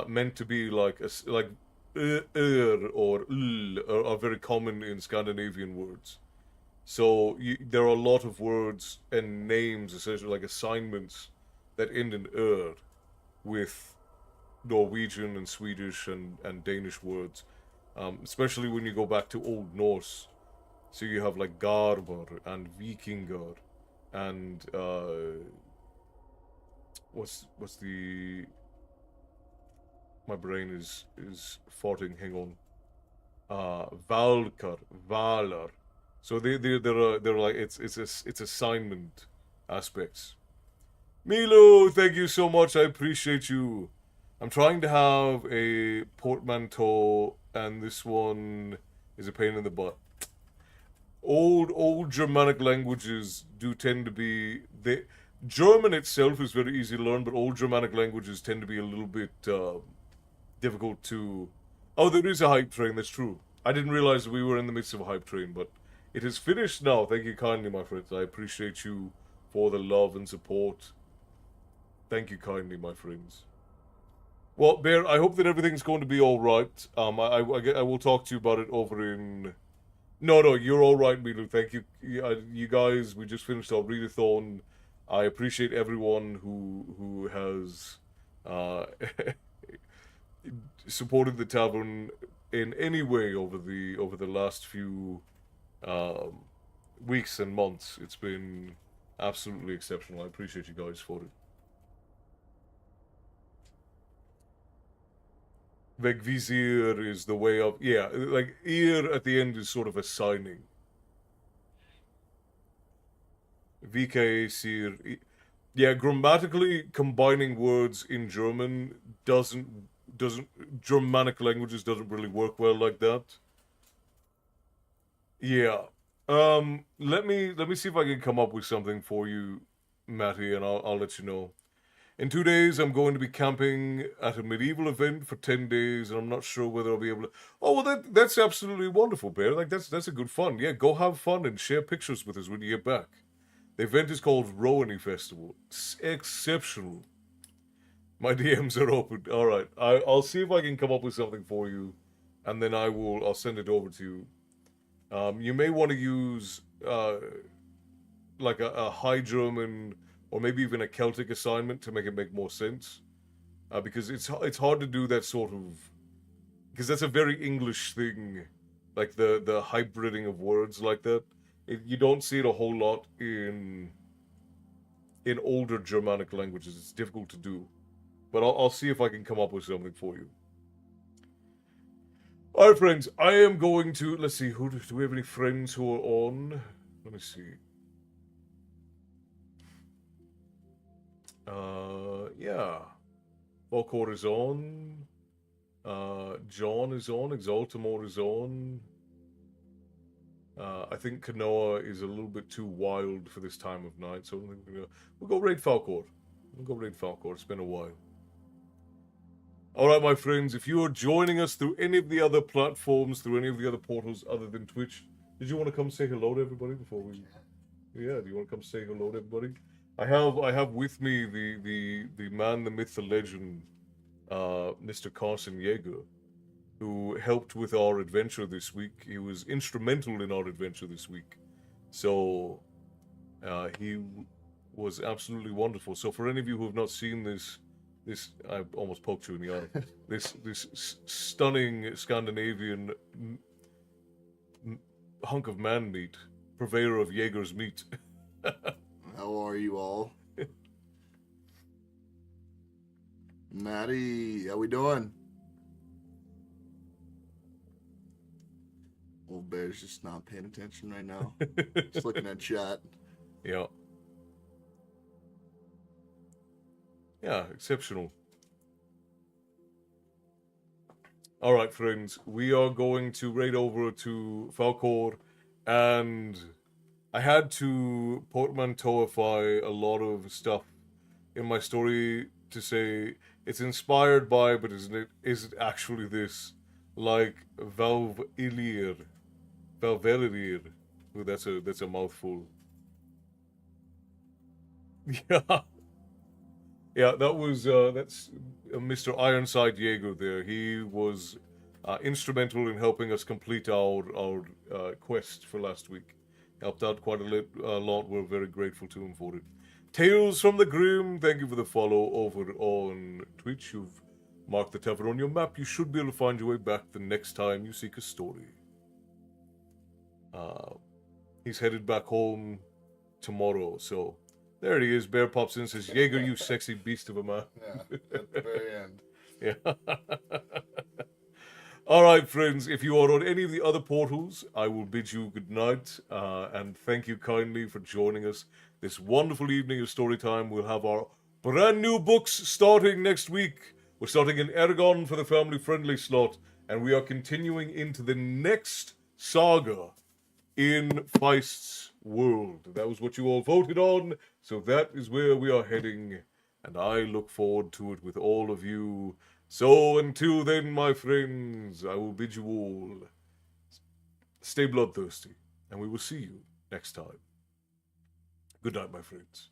meant to be like like or are very common in Scandinavian words. So there are a lot of words and names, essentially like assignments, that end in with Norwegian and Swedish and Danish words, especially when you go back to Old Norse. So you have like Garbar and Vikingar and what's the, my brain is farting. Hang on. Valkar, Valar. So they're like it's assignment aspects. Milo, thank you so much. I appreciate you. I'm trying to have a portmanteau, and this one is a pain in the butt. Old Germanic languages do tend to be German itself is very easy to learn, but old Germanic languages tend to be a little bit difficult to. Oh, there is a hype train. That's true. I didn't realize we were in the midst of a hype train, but it is finished now. Thank you kindly, my friends. I appreciate you for the love and support. Thank you kindly, my friends. Well, Bear, I hope that everything's going to be all right. I will talk to you about it over in. No, you're all right, Milu. Thank you. You guys, we just finished our readathon. I appreciate everyone who has supported the tavern in any way over the last few weeks and months. It's been absolutely exceptional. I appreciate you guys for it. Vegvizir is the way of, yeah, like ear at the end is sort of a signing. VK yeah, grammatically combining words in German doesn't Germanic languages doesn't really work well like that. Yeah. Let me see if I can come up with something for you, Matty, and I'll let you know. In 2 days, I'm going to be camping at a medieval event for 10 days, and I'm not sure whether I'll be able to. Oh, well, that's absolutely wonderful, Bear. Like, that's a good fun. Yeah, go have fun and share pictures with us when you get back. The event is called Rowaney Festival. It's exceptional. My DMs are open. All right, I'll see if I can come up with something for you, and then I'll send it over to you. You may want to use like a High German or maybe even a Celtic assignment to make it make more sense, because it's hard to do that sort of, because that's a very English thing, like the hybriding of words like that. You don't see it a whole lot in older Germanic languages. It's difficult to do, but I'll see if I can come up with something for you. All right, friends, I am going to, let's see, do we have any friends who are on? Let me see. Yeah. Volkor is on. John is on. Exaltamore is on. I think Kanoa is a little bit too wild for this time of night, so we'll go raid Falkor. It's been a while. All right, my friends, if you are joining us through any of the other platforms, through any of the other portals other than Twitch, did you want to come say hello to everybody before we? Yeah, do you want to come say hello to everybody? I have with me the man, the myth, the legend, Mr. Carson Yeager, who helped with our adventure this week. He was instrumental in our adventure this week, so he was absolutely wonderful. So for any of you who have not seen this, I almost poked you in the eye. This stunning Scandinavian hunk of man meat, purveyor of Jaeger's meat. How are you all? Maddie, how we doing? Old Bear's just not paying attention right now. Just looking at chat. Yeah. Yeah, exceptional. All right, friends, we are going to raid over to Falcor, and I had to portmanteauify a lot of stuff in my story to say it's inspired by, but is it actually this? Like Valvelir. Ooh, that's a mouthful. Yeah. Yeah, that's Mr. Ironside Jaeger there. He was instrumental in helping us complete our quest for last week. Helped out quite a lot. We're very grateful to him for it. Tales from the Grim, thank you for the follow over on Twitch. You've marked the tavern on your map. You should be able to find your way back the next time you seek a story. He's headed back home tomorrow, so there he is. Bear pops in and says, Jaeger, you sexy beast of a man. Yeah, at the very end. Yeah. All right, friends, if you are on any of the other portals, I will bid you good night, and thank you kindly for joining us this wonderful evening of Storytime. We'll have our brand new books starting next week. We're starting in Eragon for the family-friendly slot, and we are continuing into the next saga in Feist's world. That was what you all voted on, so that is where we are heading, and I look forward to it with all of you. So until then, my friends, I will bid you all stay bloodthirsty, and we will see you next time. Good night, my friends.